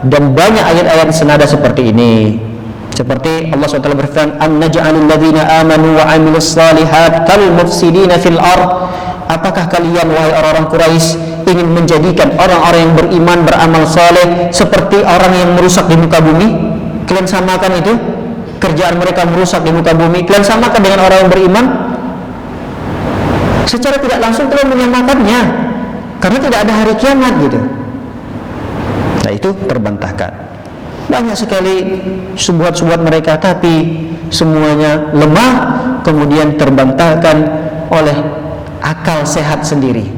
dan banyak ayat-ayat senada seperti ini. Seperti Allah SWT berfirman, "Am naj'alul ladzina amanu wa 'amilus shalihat kal mufsidina fil ard." Apakah kalian wahai orang-orang Quraisy ingin menjadikan orang-orang yang beriman, beramal saleh seperti orang yang merusak di muka bumi? Kalian samakan itu? Kerjaan mereka merusak di muka bumi, kalian samakan dengan orang yang beriman? Secara tidak langsung kalian menyamakannya, karena tidak ada hari kiamat gitu. Nah, itu terbantahkan. Banyak sekali subhat-subhat mereka, tapi semuanya lemah, kemudian terbantahkan oleh akal sehat sendiri.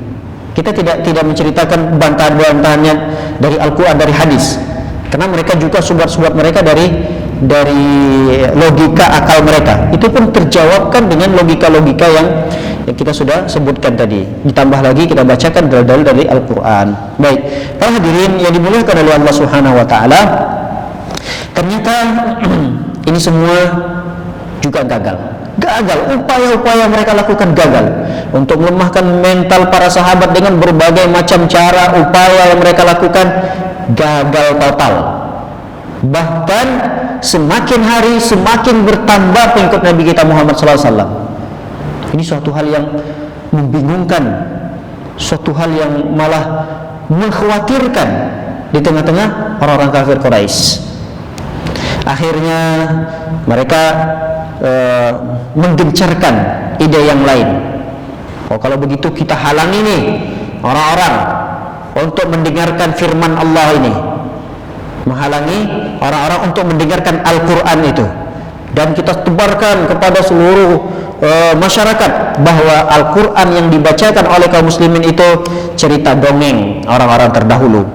Kita tidak menceritakan bantahan-bantahannya dari Al-Quran, dari hadis, karena mereka juga subhat-subhat mereka dari logika akal mereka. Itu pun terjawabkan dengan logika-logika yang kita sudah sebutkan tadi. Ditambah lagi kita bacakan dalil-dalil dari Al-Quran. Baik, para hadirin yang dimuliakan oleh Allah Subhanahu wa taala, ternyata ini semua juga gagal. Upaya-upaya mereka lakukan gagal untuk melemahkan mental para sahabat dengan berbagai macam cara. Upaya yang mereka lakukan gagal total. Bahkan semakin hari semakin bertambah pengikut Nabi kita Muhammad SAW. Ini suatu hal yang membingungkan, suatu hal yang malah mengkhawatirkan di tengah-tengah orang-orang kafir Quraisy. Akhirnya mereka menggencarkan ide yang lain. Kalau begitu kita halangi nih orang-orang untuk mendengarkan firman Allah ini, menghalangi orang-orang untuk mendengarkan Al-Quran itu, dan kita tebarkan kepada seluruh masyarakat bahwa Al-Quran yang dibacakan oleh kaum muslimin itu cerita dongeng orang-orang terdahulu.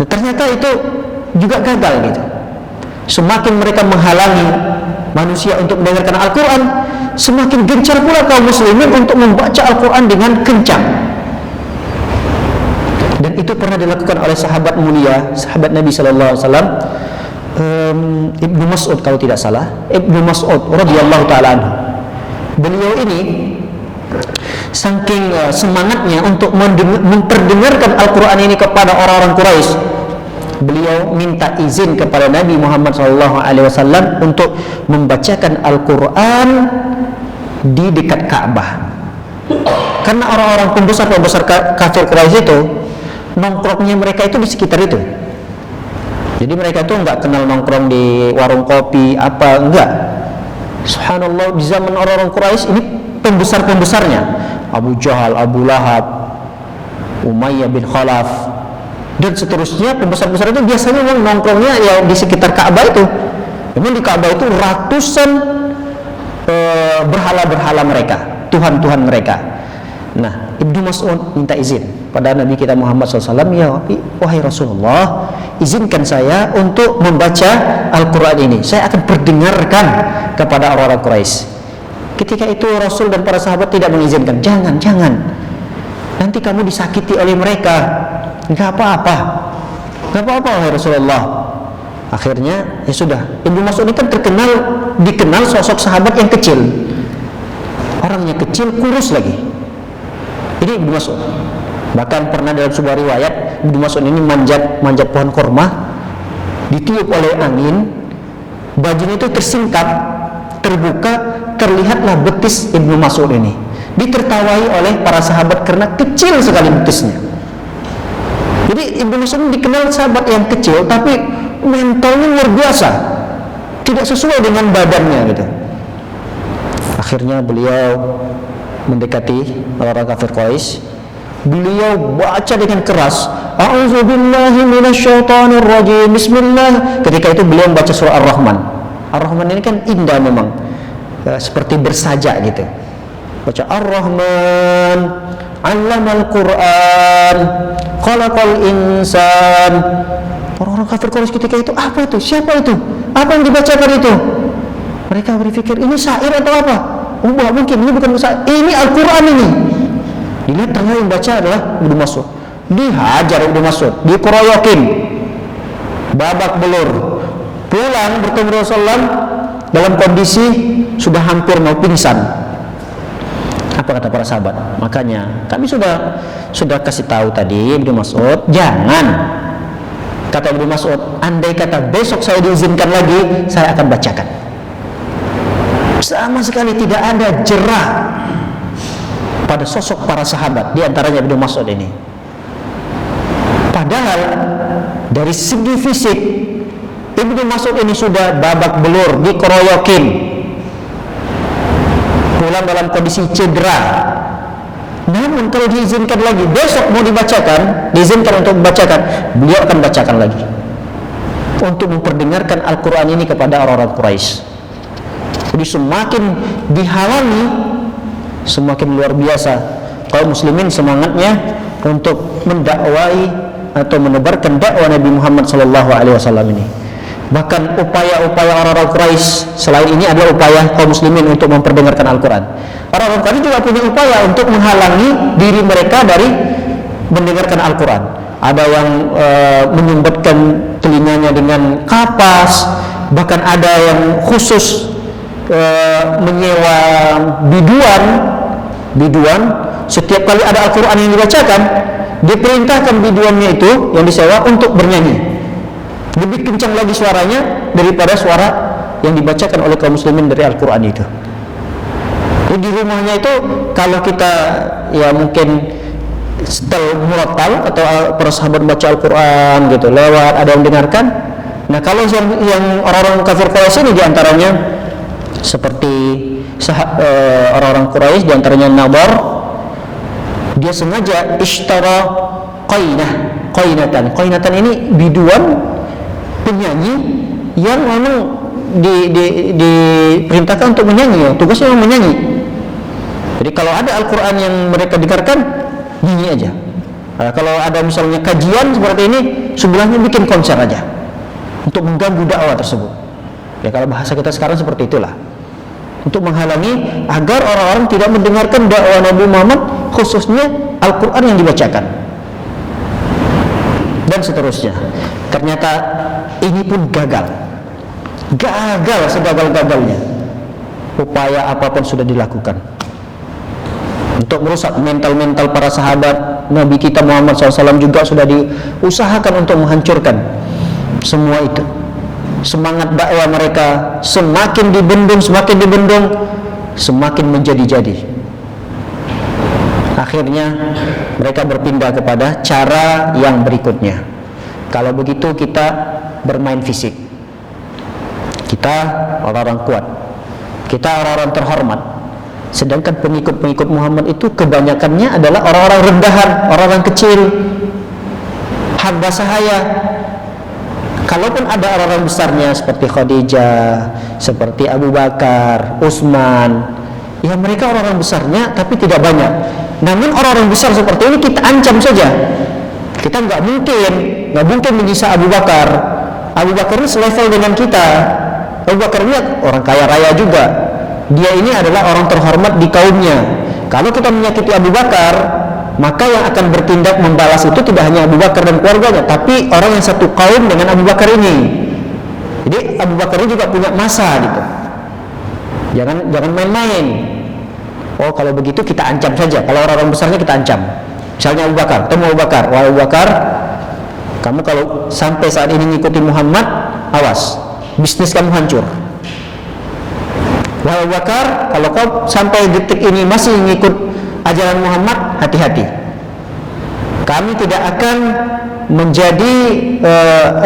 Ternyata itu juga gagal gitu. Semakin mereka menghalangi manusia untuk mendengarkan Al-Quran, semakin gencar pula kaum muslimin untuk membaca Al-Quran dengan kencang. Dan itu pernah dilakukan oleh sahabat mulia, sahabat Nabi SAW, Ibnu Mas'ud kalau tidak salah, Ibnu Mas'ud radhiyallahu ta'ala anhu. Beliau ini saking semangatnya untuk memperdengarkan Al-Quran ini kepada orang-orang Quraisy, beliau minta izin kepada Nabi Muhammad SAW untuk membacakan Al-Quran di dekat Ka'bah. Karena orang-orang pembesar kafir Quraisy itu nongkrongnya mereka itu di sekitar itu. Jadi mereka itu enggak kenal nongkrong di warung kopi apa, enggak. Subhanallah, di zaman orang-orang Quraisy ini pembesar-pembesarnya Abu Jahal, Abu Lahab, Umayyah bin Khalaf dan seterusnya, pembesar-pembesar itu biasanya memang nongkrongnya ya di sekitar Ka'bah itu. Memang di Ka'bah itu ratusan berhala-berhala mereka, tuhan-tuhan mereka. Nah, Ibnu Mas'ud minta izin pada Nabi kita Muhammad SAW, ya wahai Rasulullah, izinkan saya untuk membaca Al-Quran ini. Saya akan perdengarkan kepada orang-orang Quraisy. Ketika itu Rasul dan para sahabat tidak mengizinkan. Jangan. nanti kamu disakiti oleh mereka. Enggak apa-apa, enggak apa-apa wahai Rasulullah. Akhirnya ya sudah, Ibnu Mas'ud ini kan dikenal sosok sahabat yang kecil, orangnya kecil, kurus lagi. Ini Ibnu Mas'ud. Bahkan pernah dalam sebuah riwayat Ibnu Mas'ud ini manjat pohon kurma, ditiup oleh angin, bajunya itu tersingkap, terbuka, terlihatlah betis Ibnu Mas'ud ini. Ditertawai oleh para sahabat karena kecil sekali betisnya. Jadi Ibnu Mas'ud dikenal sahabat yang kecil, tapi mentalnya luar biasa, tidak sesuai dengan badannya gitu. Akhirnya beliau mendekati orang-orang kafir Quraisy. Beliau baca dengan keras, A'udzubillahi minasyaitonir rajim, Bismillah. Ketika itu beliau membaca surah Ar-Rahman. Ar-Rahman ini kan indah memang, seperti bersajak gitu. Baca Ar-Rahman, 'allamal Qur'an, khalaqal insan. Orang-orang kafir Quraisy ketika itu, apa itu? Siapa itu? Apa yang dibacakan itu? Mereka berpikir, ini syair atau apa? Oh, tidak mungkin, ini bukan syair, ini Al-Quran ini. Dilihat ternyata yang baca adalah Ibnu Mas'ud. Dihajar Ibnu Mas'ud, dikeroyokin, babak belur. Pulang bertemu Rasulullah dalam kondisi sudah hampir mau pingsan. Apa kata para sahabat? Makanya kami sudah kasih tahu tadi Ibnu Mas'ud, jangan. Kata Ibnu Mas'ud, andai kata besok saya diizinkan lagi, saya akan bacakan. Sama sekali tidak ada jerah pada sosok para sahabat, di antaranya Ibnu Mas'ud ini. Padahal dari segi fisik Ibnu Mas'ud ini sudah babak belur, dikeroyokin, pulang dalam kondisi cedera. Namun kalau diizinkan lagi, besok mau dibacakan, diizinkan untuk membacakan, beliau akan bacakan lagi untuk memperdengarkan Al-Quran ini kepada orang-orang Quraisy. Jadi semakin dihalangi, semakin luar biasa kaum muslimin semangatnya untuk mendakwai atau menebarkan dakwah Nabi Muhammad SAW ini. Bahkan upaya-upaya orang-orang Quraisy selain ini adalah upaya kaum muslimin untuk memperdengarkan Al-Quran. Orang-orang Quraisy juga punya upaya untuk menghalangi diri mereka dari mendengarkan Al-Quran. Ada yang menyumbatkan telinganya dengan kapas, bahkan ada yang khusus menyewa biduan. Setiap kali ada Al-Quran yang dibacakan, diperintahkan biduannya itu yang disewa untuk bernyanyi. Lebih kencang lagi suaranya daripada suara yang dibacakan oleh kaum muslimin dari Al-Quran itu. Jadi di rumahnya itu kalau kita ya mungkin setel murattal atau para sahabat baca Al-Quran gitu lewat, ada yang dengarkan. Nah kalau yang orang-orang kafir Quraisy ini diantaranya seperti orang-orang Quraisy, diantaranya Nabar, dia sengaja ishtara qainatan ini biduan penyanyi yang memang diperintahkan untuk menyanyi, ya, tugasnya memang menyanyi. Jadi kalau ada Al-Quran yang mereka dengarkan, nyanyi aja. Kalau ada misalnya kajian seperti ini, sebelahnya bikin konser aja untuk mengganggu dakwah tersebut. Ya kalau bahasa kita sekarang seperti itulah, untuk menghalangi agar orang-orang tidak mendengarkan dakwah Nabi Muhammad, khususnya Al-Quran yang dibacakan dan seterusnya. Ternyata ini pun gagal segagal-gagalnya. Upaya apapun sudah dilakukan untuk merusak mental para sahabat Nabi kita Muhammad SAW, juga sudah diusahakan untuk menghancurkan semua itu. Semangat dakwah mereka semakin dibendung, semakin menjadi-jadi. Akhirnya mereka berpindah kepada cara yang berikutnya. Kalau begitu kita bermain fisik, kita orang-orang kuat, kita orang-orang terhormat. Sedangkan pengikut-pengikut Muhammad itu kebanyakannya adalah orang-orang rendahan, orang-orang kecil, hamba sahaya. Kalaupun ada orang-orang besarnya seperti Khadijah, seperti Abu Bakar, Utsman, ya mereka orang-orang besarnya tapi tidak banyak. Namun orang-orang besar seperti ini kita ancam saja. Kita nggak mungkin menyisa Abu Bakar. Abu Bakar ini selevel dengan kita. Abu Bakar ini orang kaya raya juga. Dia ini adalah orang terhormat di kaumnya. Kalau kita menyakiti Abu Bakar, maka yang akan bertindak membalas itu tidak hanya Abu Bakar dan keluarganya, tapi orang yang satu kaum dengan Abu Bakar ini. Jadi Abu Bakar ini juga punya masa gitu. Jangan main-main. Oh, kalau begitu kita ancam saja. Kalau orang-orang besarnya kita ancam. Misalnya Abu Bakar, Abu Bakar, wahai Abu Bakar, kamu kalau sampai saat ini ngikuti Muhammad, awas, bisnis kamu hancur. Wahai Abu Bakar, kalau kau sampai detik ini masih ngikut ajaran Muhammad, hati-hati. Kami tidak akan menjadi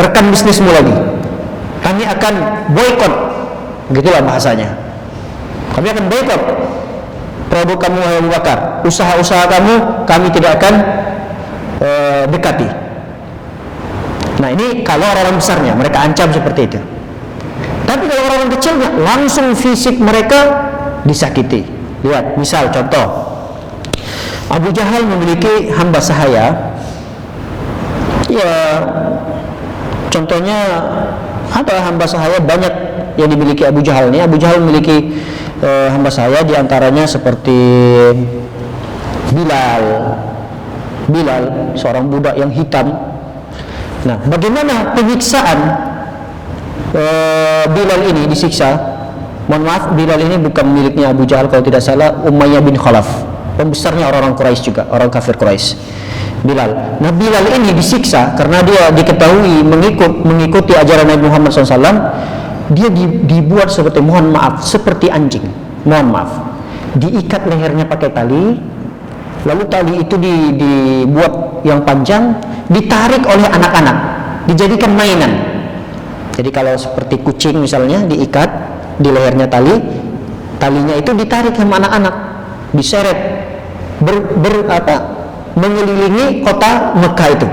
rekan bisnismu lagi. Kami akan boykot, gitulah bahasanya. Kami akan boykot produk kamu, wahai Abu Bakar. Usaha-usaha kamu, kami tidak akan dekati. Nah, ini kalau orang-orang besarnya, mereka ancam seperti itu. Tapi kalau orang-orang kecilnya, langsung fisik mereka disakiti. Lihat, misal contoh, Abu Jahal memiliki hamba sahaya. Ya, contohnya ada hamba sahaya banyak yang dimiliki Abu Jahal ini. Abu Jahal memiliki hamba sahaya, diantaranya seperti Bilal, seorang budak yang hitam. Nah, bagaimana penyiksaan Bilal ini disiksa? Mohon maaf, Bilal ini bukan miliknya Abu Jahal, kalau tidak salah Umayyah bin Khalaf, pembesarnya orang-orang Quraisy juga, orang kafir Quraisy. Bilal. Nah, Bilal ini disiksa karena dia diketahui mengikuti ajaran Nabi Muhammad SAW. Dia dibuat seperti, mohon maaf, seperti anjing. Mohon maaf, diikat lehernya pakai tali, lalu tali itu dibuat yang panjang, ditarik oleh anak-anak, dijadikan mainan. Jadi kalau seperti kucing misalnya, diikat di lehernya talinya itu ditarik sama anak-anak, diseret mengelilingi kota Mekah itu,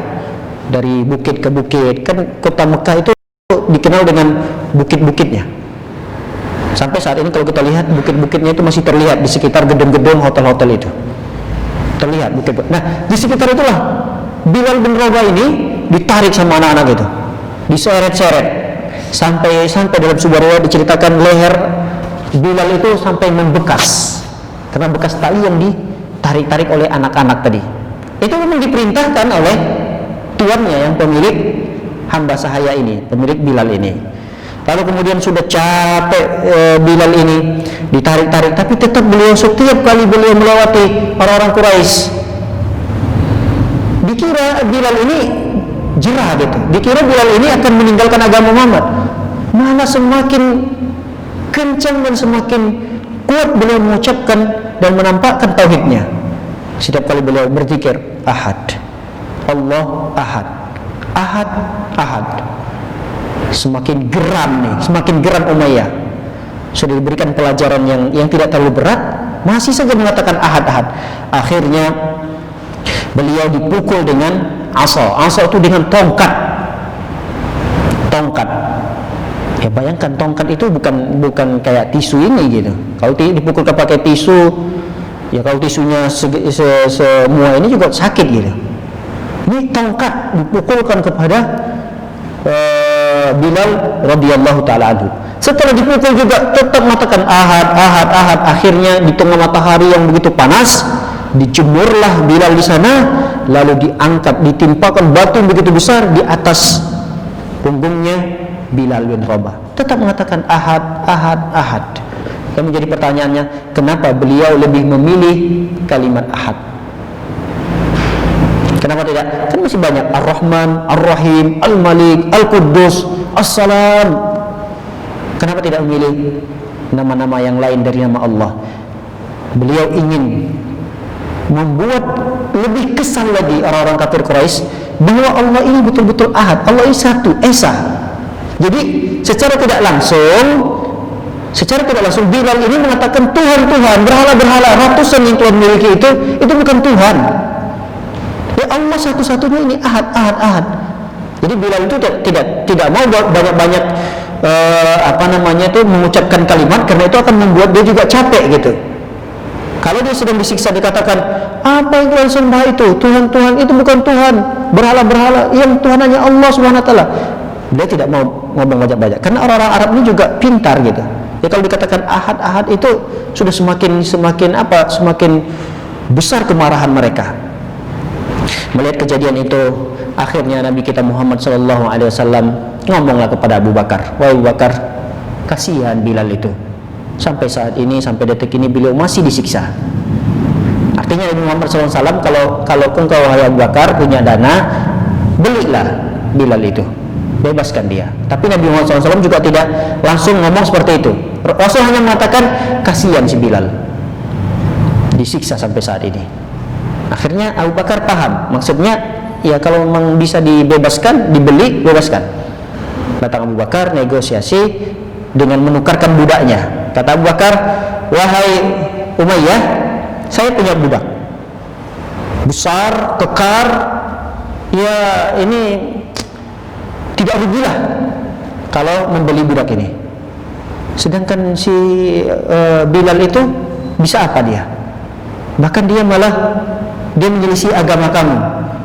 dari bukit ke bukit. Kan kota Mekah itu dikenal dengan bukit-bukitnya. Sampai saat ini kalau kita lihat, bukit-bukitnya itu masih terlihat di sekitar gedung-gedung hotel-hotel itu. Terlihat bukit. Nah, di sekitar itulah Bilal bin Rabah ini ditarik sama anak-anak itu, diseret-seret sampai dalam sebuah riwayat diceritakan leher Bilal itu sampai membekas karena bekas tali yang ditarik-tarik oleh anak-anak tadi. Itu memang diperintahkan oleh tuannya yang pemilik hamba sahaya ini, pemilik Bilal ini. Lalu kemudian sudah capek Bilal ini ditarik-tarik, tapi tetap beliau, setiap kali beliau melewati orang-orang Quraisy, dikira Bilal ini jerah gitu, dikira Bilal ini akan meninggalkan agama Muhammad. Malah semakin kencang dan semakin kuat beliau mengucapkan dan menampakkan tauhidnya. Setiap kali beliau berzikir, Ahad, Allah Ahad, Ahad, Ahad. Semakin geram Umayyah. Sudah diberikan pelajaran yang tidak terlalu berat, masih saja mengatakan Ahad, Ahad. Akhirnya beliau dipukul dengan asa itu dengan tongkat. Ya, bayangkan tongkat itu bukan kayak tisu ini gitu. Kalau dipukul pakai tisu, ya kalau tisunya semua ini juga sakit gitu. Ini tongkat dipukulkan kepada Bilal radhiyallahu taala anhu. Setelah dipukul juga tetap mengatakan Ahad, Ahad, Ahad. Akhirnya di tengah matahari yang begitu panas, dijemurlah Bilal di sana, lalu diangkat, ditimpakan batu begitu besar di atas punggungnya Bilal bin Rabah. Tetap mengatakan Ahad, Ahad, Ahad. Yang menjadi pertanyaannya, kenapa beliau lebih memilih kalimat Ahad? Kenapa tidak? Kan masih banyak Ar-Rahman, Ar-Rahim, Al-Malik, Al-Quddus, As-Salam. Kenapa tidak memilih nama-nama yang lain dari nama Allah? Beliau ingin membuat lebih kesal lagi orang-orang kafir Quraisy bahwa Allah ini betul-betul Ahad, Allah ini satu, Esa. Jadi secara tidak langsung Bilal ini mengatakan Tuhan, berhala-berhala ratusan yang Tuhan miliki itu bukan Tuhan. Ya, Allah satu-satunya ini Ahad, Ahad, Ahad. Jadi Bilal itu tidak mau banyak-banyak mengucapkan kalimat, karena itu akan membuat dia juga capek gitu. Kalau dia sedang disiksa dikatakan, apa yang kalian sembah itu? Tuhan-Tuhan itu bukan Tuhan, berhala-berhala, yang Tuhan hanya Allah Subhanahu wa taala. Dia tidak mau ngomong banyak-banyak, karena orang-orang Arab ini juga pintar gitu. Ya, kalau dikatakan Ahad itu sudah semakin besar kemarahan mereka. Melihat kejadian itu, akhirnya Nabi kita Muhammad SAW ngomonglah kepada Abu Bakar, wahai Abu Bakar, kasihan Bilal itu. Sampai saat ini, sampai detik ini beliau masih disiksa. Artinya Nabi Muhammad SAW, kalau engkau wahai Abu Bakar punya dana, belilah Bilal itu, bebaskan dia. Tapi Nabi Muhammad SAW juga tidak langsung ngomong seperti itu. Rasul hanya mengatakan kasihan si Bilal, disiksa sampai saat ini. Akhirnya Abu Bakar paham, maksudnya ya kalau memang bisa dibebaskan, dibeli, bebaskan. Datang Abu Bakar negosiasi dengan menukarkan budaknya. Kata Abu Bakar, wahai Umayyah, saya punya budak besar, kekar, ya ini tidak rugilah kalau membeli budak ini. Sedangkan si Bilal itu bisa apa dia? Bahkan dia malah dia menyelisih agama kamu.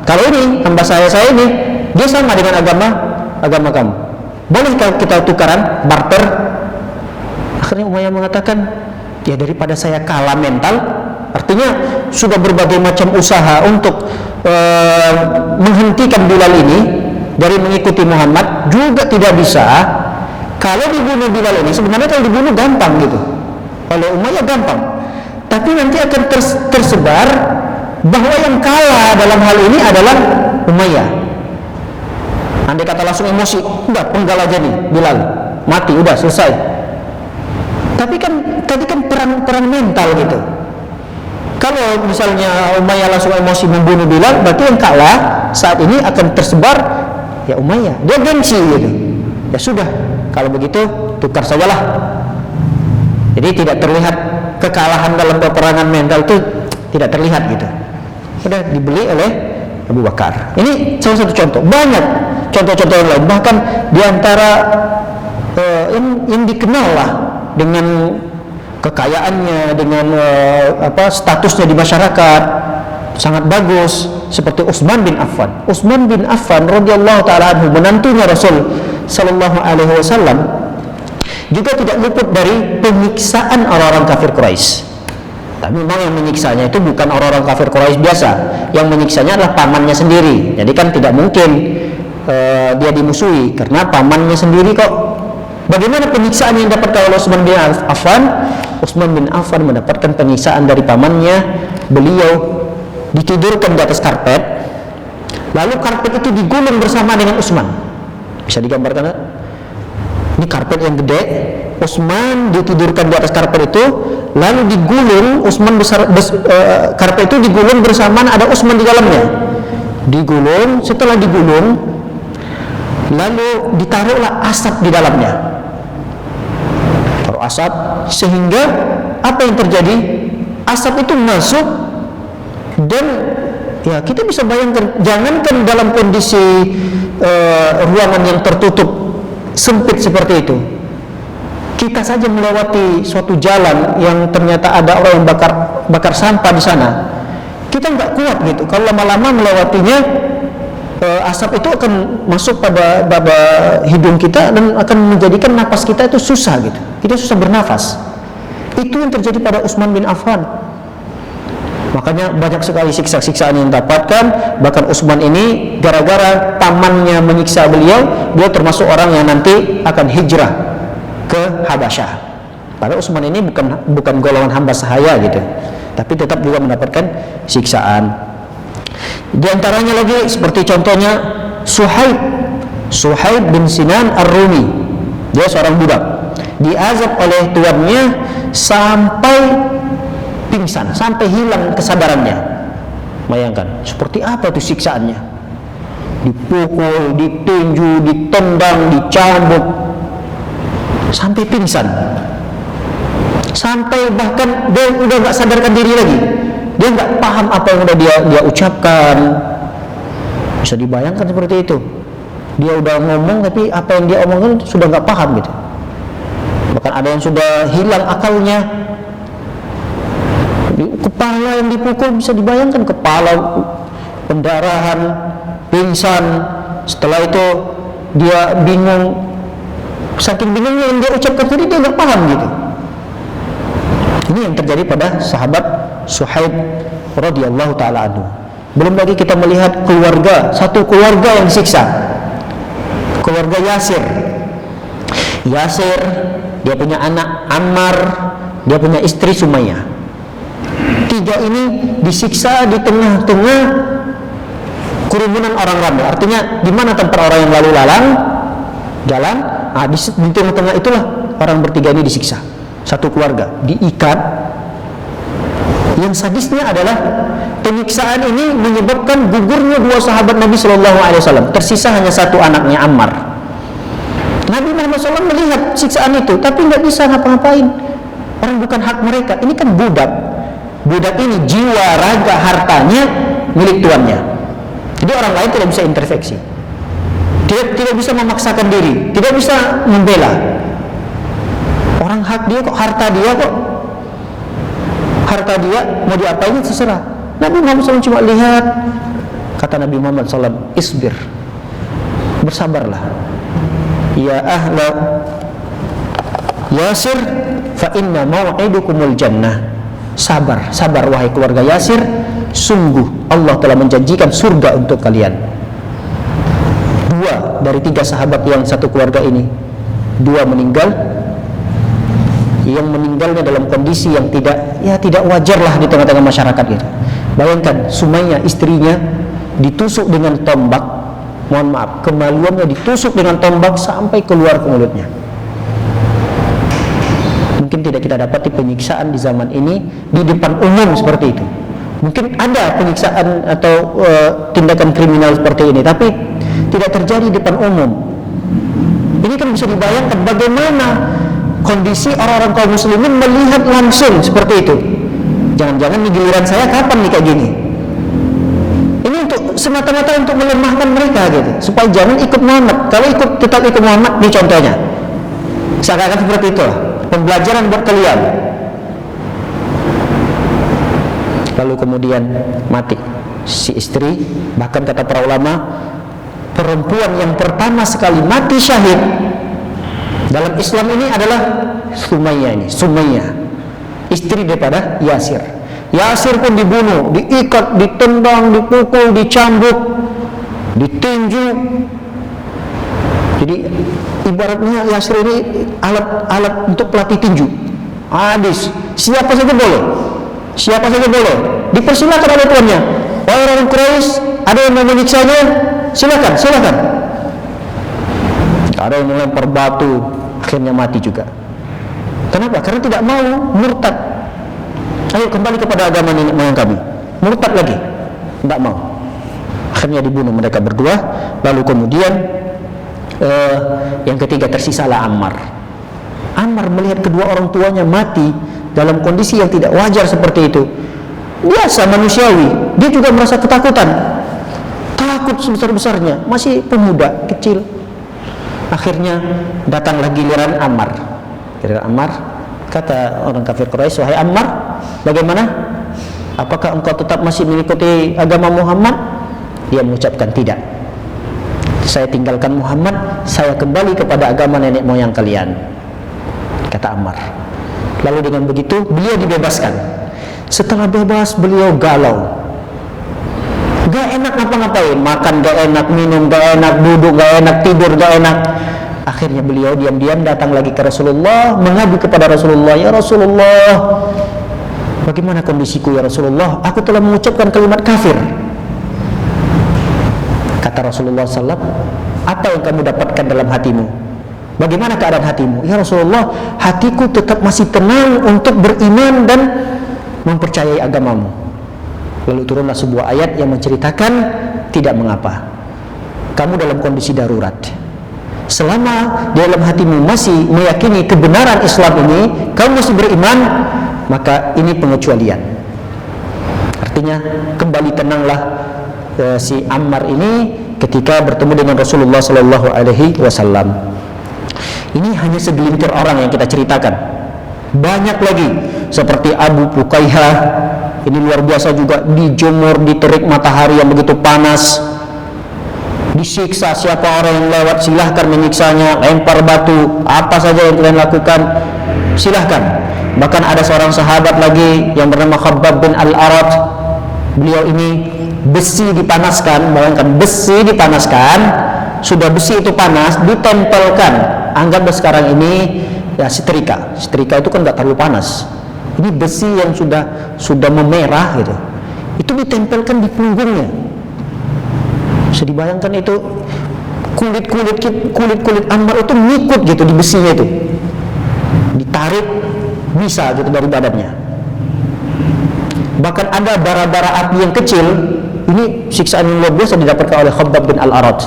Kalau ini hamba saya ini, dia sama dengan agama kamu. Bolehkah kita tukaran, barter? Akhirnya Umayyah mengatakan, ya daripada saya kalah mental, artinya sudah berbagai macam usaha untuk menghentikan Bilal ini dari mengikuti Muhammad juga tidak bisa. Kalau dibunuh Bilal ini, sebenarnya kalau dibunuh gampang gitu, oleh Umayyah gampang, tapi nanti akan tersebar bahwa yang kalah dalam hal ini adalah Umayyah. Andai kata langsung emosi, udah penggal aja nih Bilal, mati, udah selesai. Tapi kan tadi kan perang mental gitu. Kalau misalnya Umayyah langsung emosi membunuh Bilal, berarti yang kalah saat ini akan tersebar ya Umayyah. Dia gengsi gitu. Ya sudah, kalau begitu tukar sajalah. Jadi tidak terlihat kekalahan dalam peperangan mental itu tidak terlihat gitu. Sudah dibeli oleh Abu Bakar. Ini salah satu contoh. Banyak contoh-contoh yang lain. Bahkan diantara yang dikenal lah dengan kekayaannya, dengan statusnya di masyarakat sangat bagus, seperti Utsman bin Affan. Utsman bin Affan radhiyallahu taala anhu, menantunya Rasul sallallahu alaihi wasallam, juga tidak luput dari penyiksaan orang-orang kafir Quraisy. Tapi memang yang menyiksanya itu bukan orang-orang kafir Quraisy biasa. Yang menyiksanya adalah pamannya sendiri. Jadi kan tidak mungkin dia dimusuhi karena pamannya sendiri kok. Bagaimana penyiksaan yang didapatkan oleh Utsman bin Affan? Utsman bin Affan mendapatkan penyiksaan dari pamannya. Beliau ditidurkan di atas karpet, lalu karpet itu digulung bersama dengan Utsman. Bisa digambarkan? Ini karpet yang gede, Utsman ditidurkan di atas karpet itu, lalu digulung, karpet itu digulung bersamaan ada Utsman di dalamnya. Digulung, setelah digulung, lalu ditaruhlah asap di dalamnya. Taruh asap, sehingga apa yang terjadi? Asap itu masuk dan ya kita bisa bayangkan, jangankan dalam kondisi ruangan yang tertutup sempit seperti itu, kita saja melewati suatu jalan yang ternyata ada orang yang bakar sampah di sana, kita nggak kuat gitu. Kalau lama-lama melewatinya, asap itu akan masuk pada hidung kita dan akan menjadikan napas kita itu susah gitu. Kita susah bernafas. Itu yang terjadi pada Utsman bin Affan. Makanya banyak sekali siksa-siksaan yang dapatkan. Bahkan Utsman ini gara-gara pamannya menyiksa beliau termasuk orang yang nanti akan hijrah ke Habasyah. Padahal Utsman ini bukan golongan hamba sahaya gitu, tapi tetap juga mendapatkan siksaan. Di antaranya lagi seperti contohnya Suhaib bin Sinan Ar-Rumi. Dia seorang budak, diazab oleh tuannya sampai pingsan, sampai hilang kesadarannya. Bayangkan seperti apa tuh siksaannya. Dipukul, ditinju, ditendang, dicambuk sampai pingsan. Sampai bahkan dia udah gak sadarkan diri lagi. Dia nggak paham apa yang udah dia ucapkan. Bisa dibayangkan seperti itu. Dia udah ngomong tapi apa yang dia omongkan sudah nggak paham gitu. Bahkan ada yang sudah hilang akalnya. Kepala yang dipukul bisa dibayangkan, kepala pendarahan, pingsan. Setelah itu dia bingung, saking bingungnya yang dia ucapkan tadi dia nggak paham gitu. Ini yang terjadi pada sahabat Suhaib radhiyallahu taala anhu. Belum lagi kita melihat keluarga, satu keluarga yang disiksa, keluarga Yasir. Yasir, dia punya anak Ammar, dia punya istri Sumayyah. Tiga ini disiksa di tengah-tengah kerumunan orang ramai. Artinya di mana tempat orang yang lalu lalang jalan, di tengah-tengah itulah orang bertiga ini disiksa. Satu keluarga diikat. Yang sadisnya adalah penyiksaan ini menyebabkan gugurnya dua sahabat Nabi Shallallahu Alaihi Wasallam. Tersisa hanya satu anaknya Ammar. Nabi Muhammad SAW melihat siksaan itu, tapi nggak bisa ngapa-ngapain. Orang bukan hak mereka. Ini kan budak. Budak ini jiwa, raga, hartanya milik tuannya. Jadi orang lain tidak bisa intervensi. Tidak bisa memaksakan diri, tidak bisa membela. Orang hak dia kok, harta dia kok. Harta dia mau diapain terserah. Nabi Muhammad SAW cuma lihat. Kata Nabi Muhammad SAW, isbir, bersabarlah. Ya ahla Yasir, fa inna mau'idukumul jannah. Sabar, sabar wahai keluarga Yasir, sungguh Allah telah menjanjikan surga untuk kalian. Dua dari tiga sahabat yang satu keluarga ini, dua meninggal. Yang meninggalnya dalam kondisi yang tidak wajar lah di tengah-tengah masyarakat gitu. Bayangkan Sumayyah istrinya ditusuk dengan tombak, mohon maaf, kemaluannya ditusuk dengan tombak sampai keluar ke mulutnya. Mungkin tidak kita dapati penyiksaan di zaman ini di depan umum seperti itu. Mungkin ada penyiksaan atau tindakan kriminal seperti ini, tapi tidak terjadi di depan umum. Ini kan bisa dibayangkan bagaimana kondisi orang-orang kaum muslimin melihat langsung seperti itu. Jangan-jangan nih giliran saya kapan nih kayak gini. Ini untuk semata-mata untuk melemahkan mereka gitu, supaya jangan ikut Muhammad. Kalau tetap ikut Muhammad, ini contohnya. Seakan-akan seperti itu lah. Pembelajaran buat kalian. Lalu kemudian mati si istri. Bahkan kata para ulama, perempuan yang pertama sekali mati syahid dalam Islam ini adalah Sumayyah, istri daripada Yasir. Yasir pun dibunuh, diikat, ditendang, dipukul, dicambuk, ditinju. Jadi ibaratnya Yasir ini alat untuk pelatih tinju. Hadis, siapa saja boleh, dipersilakan oleh tuannya. Wahai orang Quraisy, ada yang mau menyiksanya, silakan. Ada yang melempar batu, akhirnya mati juga. Kenapa? Karena tidak mau, murtad. Ayo kembali kepada agama nenek moyang kami. Murtad lagi, tidak mau. Akhirnya dibunuh mereka berdua. Lalu kemudian yang ketiga tersisalah Ammar. Ammar melihat kedua orang tuanya mati dalam kondisi yang tidak wajar seperti itu. Biasa manusiawi, dia juga merasa ketakutan. Takut sebesar-besarnya, masih pemuda, kecil. Akhirnya datanglah giliran Ammar. Kata orang kafir Quraisy, wahai Ammar, bagaimana? Apakah engkau tetap masih mengikuti agama Muhammad? Dia mengucapkan tidak. Saya tinggalkan Muhammad, saya kembali kepada agama nenek moyang kalian, kata Ammar. Lalu dengan begitu beliau dibebaskan. Setelah bebas beliau galau, gak enak ngapa-ngapain, makan gak enak, minum gak enak, duduk gak enak, tidur gak enak. Akhirnya beliau diam-diam datang lagi ke Rasulullah, mengadu kepada Rasulullah, ya Rasulullah, bagaimana kondisiku ya Rasulullah? Aku telah mengucapkan kalimat kafir. Kata Rasulullah SAW, apa yang kamu dapatkan dalam hatimu? Bagaimana keadaan hatimu? Ya Rasulullah, hatiku tetap masih tenang untuk beriman dan mempercayai agamamu. Lalu turunlah sebuah ayat yang menceritakan, tidak mengapa, kamu dalam kondisi darurat. Selama di dalam hatimu masih meyakini kebenaran Islam ini, kamu masih beriman, maka ini pengecualian. Artinya kembali tenanglah si Ammar ini ketika bertemu dengan Rasulullah Sallallahu Alaihi Wasallam. Ini hanya segelintir orang yang kita ceritakan. Banyak lagi seperti Abu Fukaihah. Ini luar biasa juga, dijemur di terik matahari yang begitu panas, disiksa. Siapa orang yang lewat silahkan menyiksanya, lempar batu, apa saja yang kalian lakukan silahkan. Bahkan ada seorang sahabat lagi yang bernama Khabbab bin Al-Arat. Beliau ini besi dipanaskan, bayangkan besi dipanaskan, sudah besi itu panas, ditempelkan, anggaplah sekarang ini ya setrika itu kan nggak terlalu panas, ini besi yang sudah memerah gitu, itu ditempelkan di punggungnya. Bisa dibayangkan itu kulit Ammar itu ngikut gitu di besinya itu, ditarik bisa gitu dari badannya. Bahkan ada bara-bara api yang kecil, ini siksaan yang luar biasa didapatkan oleh Khabbab bin Al-Arat.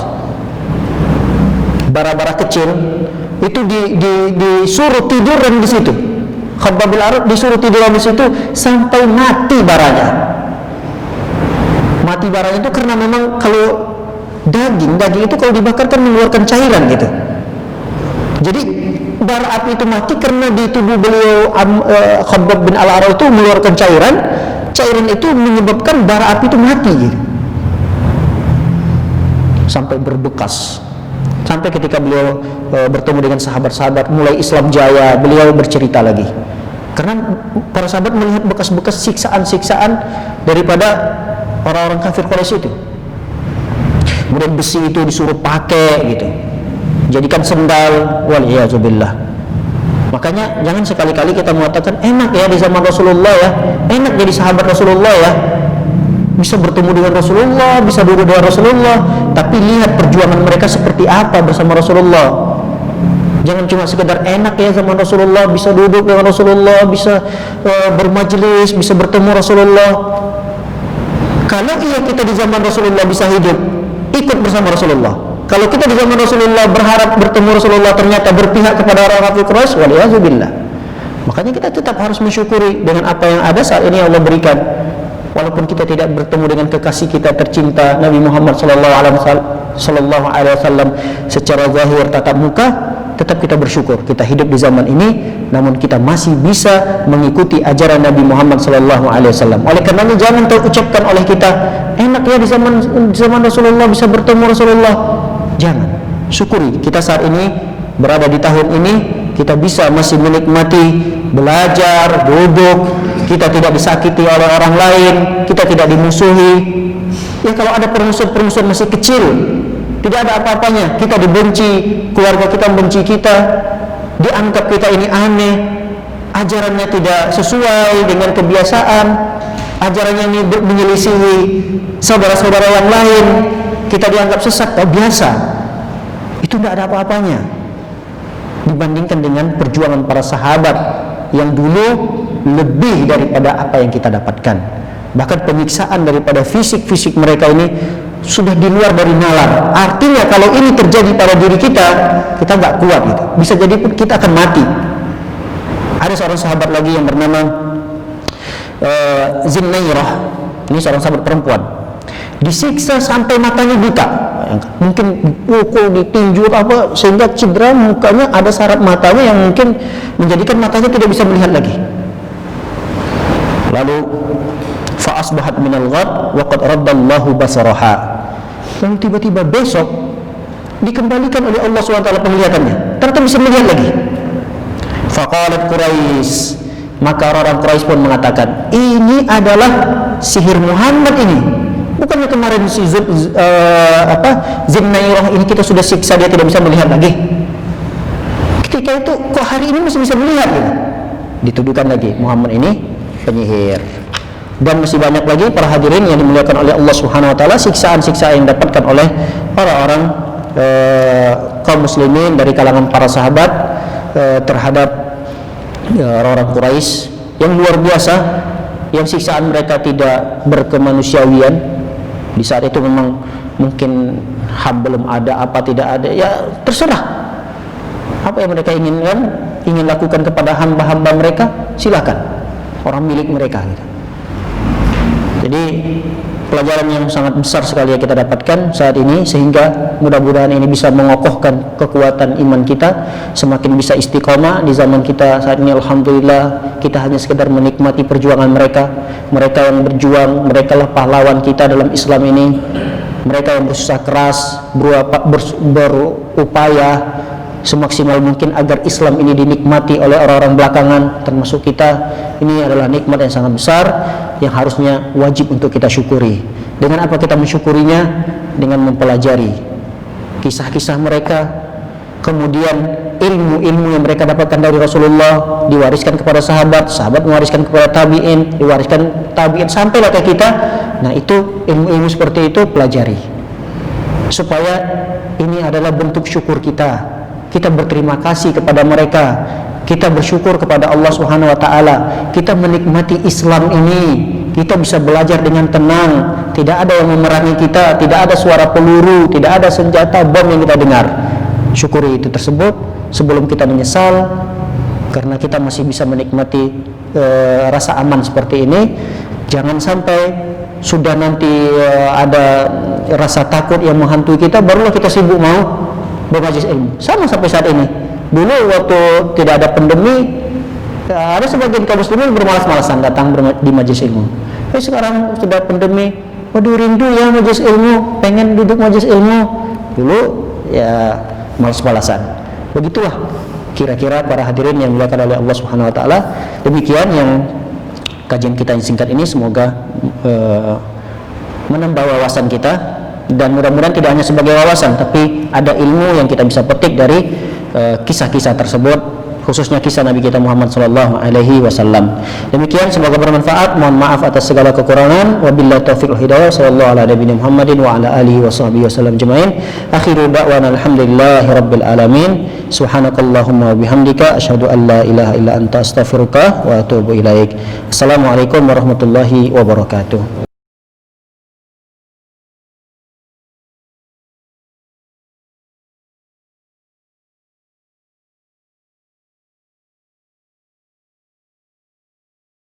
Bara-bara kecil itu disuruh tiduran di situ. Khabbab bin Al-Arat disuruh tiduran di situ sampai mati baranya. Mati baranya itu karena memang kalau daging itu kalau dibakar kan mengeluarkan cairan gitu. Jadi bara api itu mati karena di tubuh beliau Khabbab bin Al-Arat itu mengeluarkan cairan itu menyebabkan bara api itu mati gitu. Sampai berbekas. Sampai ketika beliau bertemu dengan sahabat-sahabat mulai Islam jaya, beliau bercerita lagi. Karena para sahabat melihat bekas-bekas siksaan-siksaan daripada orang-orang kafir Quraisy itu. Kemudian besi itu disuruh pakai gitu, jadikan sendal, waliyazubillah. Makanya jangan sekali-kali kita mengatakan enak ya di zaman Rasulullah ya, enak jadi sahabat Rasulullah ya, bisa bertemu dengan Rasulullah, bisa duduk dengan Rasulullah. Tapi lihat perjuangan mereka seperti apa bersama Rasulullah. Jangan cuma sekedar enak ya zaman Rasulullah, bisa duduk dengan Rasulullah, bisa bermajlis, bisa bertemu Rasulullah. Kalau iya kita di zaman Rasulullah bisa hidup, ikut bersama Rasulullah. Kalau kita di zaman Rasulullah berharap bertemu Rasulullah ternyata berpihak kepada orang kafir Quraisy, waliyazubillah. Makanya kita tetap harus mensyukuri dengan apa yang ada saat ini Allah berikan. Walaupun kita tidak bertemu dengan kekasih kita tercinta Nabi Muhammad sallallahu alaihi wasallam secara zahir tatap muka, tetap kita bersyukur kita hidup di zaman ini, namun kita masih bisa mengikuti ajaran Nabi Muhammad sallallahu alaihi wasallam. Oleh karena itu jangan terucapkan oleh kita enak ya di zaman Rasulullah bisa bertemu Rasulullah. Jangan, syukuri kita saat ini berada di tahun ini, kita bisa masih menikmati belajar, duduk, kita tidak disakiti oleh orang lain, kita tidak dimusuhi. Ya kalau ada permusuhan masih kecil, tidak ada apa-apanya, kita dibenci, keluarga kita membenci kita, dianggap kita ini aneh, ajarannya tidak sesuai dengan kebiasaan, ajarannya ini menyelisihi saudara-saudara yang lain, kita dianggap sesat, biasa. Itu tidak ada apa-apanya dibandingkan dengan perjuangan para sahabat yang dulu lebih daripada apa yang kita dapatkan. Bahkan penyiksaan daripada fisik mereka ini sudah di luar dari nalar. Artinya kalau ini terjadi pada diri kita nggak kuat gitu. Bisa jadi kita akan mati. Ada seorang sahabat lagi yang bernama Zinnairah. Ini seorang sahabat perempuan. Disiksa sampai matanya buta. Mungkin dipukul, ditinju apa sehingga cedera mukanya, ada saraf matanya yang mungkin menjadikan matanya tidak bisa melihat lagi. Lalu fa asbahat minal ghad wa qad raddallahu basaraha. Lalu tiba-tiba besok dikembalikan oleh Allah SWT penglihatannya, ternyata bisa melihat lagi. Faqalat Quraisy, maka orang Quraisy pun mengatakan, ini adalah sihir Muhammad ini. Bukannya kemarin si Zinnairah ini kita sudah siksa, dia tidak bisa melihat lagi. Ketika itu kok hari ini masih bisa melihat gitu. Dituduhkan lagi Muhammad ini penyihir. Dan masih banyak lagi para hadirin yang dimuliakan oleh Allah Subhanahu wa taala, siksaan-siksaan yang didapatkan oleh orang-orang kaum muslimin dari kalangan para sahabat terhadap orang-orang Quraisy yang luar biasa, yang siksaan mereka tidak berkemanusiawian. Di saat itu memang mungkin HAM belum ada, apa tidak ada, ya terserah apa yang mereka ingin lakukan kepada hamba-hamba mereka, silakan, orang milik mereka gitu. Jadi pelajaran yang sangat besar sekali yang kita dapatkan saat ini, sehingga mudah-mudahan ini bisa mengokohkan kekuatan iman kita, semakin bisa istiqomah di zaman kita saat ini. Alhamdulillah kita hanya sekedar menikmati perjuangan mereka yang berjuang, mereka lah pahlawan kita dalam Islam ini, mereka yang bersusah keras, berupaya semaksimal mungkin agar Islam ini dinikmati oleh orang-orang belakangan, termasuk kita. Ini adalah nikmat yang sangat besar yang harusnya wajib untuk kita syukuri. Dengan apa kita mensyukurinya? Dengan mempelajari kisah-kisah mereka, kemudian ilmu-ilmu yang mereka dapatkan dari Rasulullah diwariskan kepada sahabat, sahabat mewariskan kepada tabi'in, diwariskan tabi'in sampailah ke kita. Nah, itu ilmu-ilmu seperti itu pelajari, supaya ini adalah bentuk syukur kita. Kita berterima kasih kepada mereka, kita bersyukur kepada Allah Subhanahu wa taala. Kita menikmati Islam ini, kita bisa belajar dengan tenang, tidak ada yang memerangi kita, tidak ada suara peluru, tidak ada senjata bom yang kita dengar. Syukuri itu tersebut sebelum kita menyesal, karena kita masih bisa menikmati rasa aman seperti ini. Jangan sampai sudah nanti ada rasa takut yang menghantui kita, barulah kita sibuk mau bermajelis ilmu. Sama sampai saat ini. Dulu waktu tidak ada pandemi, ada sebagian kaum muslimin bermalas-malasan datang di majelis ilmu. Sekarang sudah pandemi, waduh rindu ya majelis ilmu, pengen duduk majelis ilmu. Dulu ya malas-malasan. Begitulah kira-kira para hadirin yang dimuliakan oleh Allah Subhanahu wa taala. Demikian yang kajian kita yang singkat ini, semoga menambah wawasan kita, dan mudah-mudahan tidak hanya sebagai wawasan, tapi ada ilmu yang kita bisa petik dari kisah-kisah tersebut, khususnya kisah Nabi kita Muhammad sallallahu alaihi wasallam. Demikian, semoga bermanfaat. Mohon maaf atas segala kekurangan. Wabillahi taufiq wal hidayah. Sallallahu ala nabiyina Muhammadin wa ala alihi washabbihi wasallam jamain. Akhiru da'wana alhamdulillahi rabbil alamin. Subhanakallahumma wa bihamdika asyhadu an la ilaha illa anta astaghfiruka wa atubu ilaik. Assalamualaikum warahmatullahi wabarakatuh.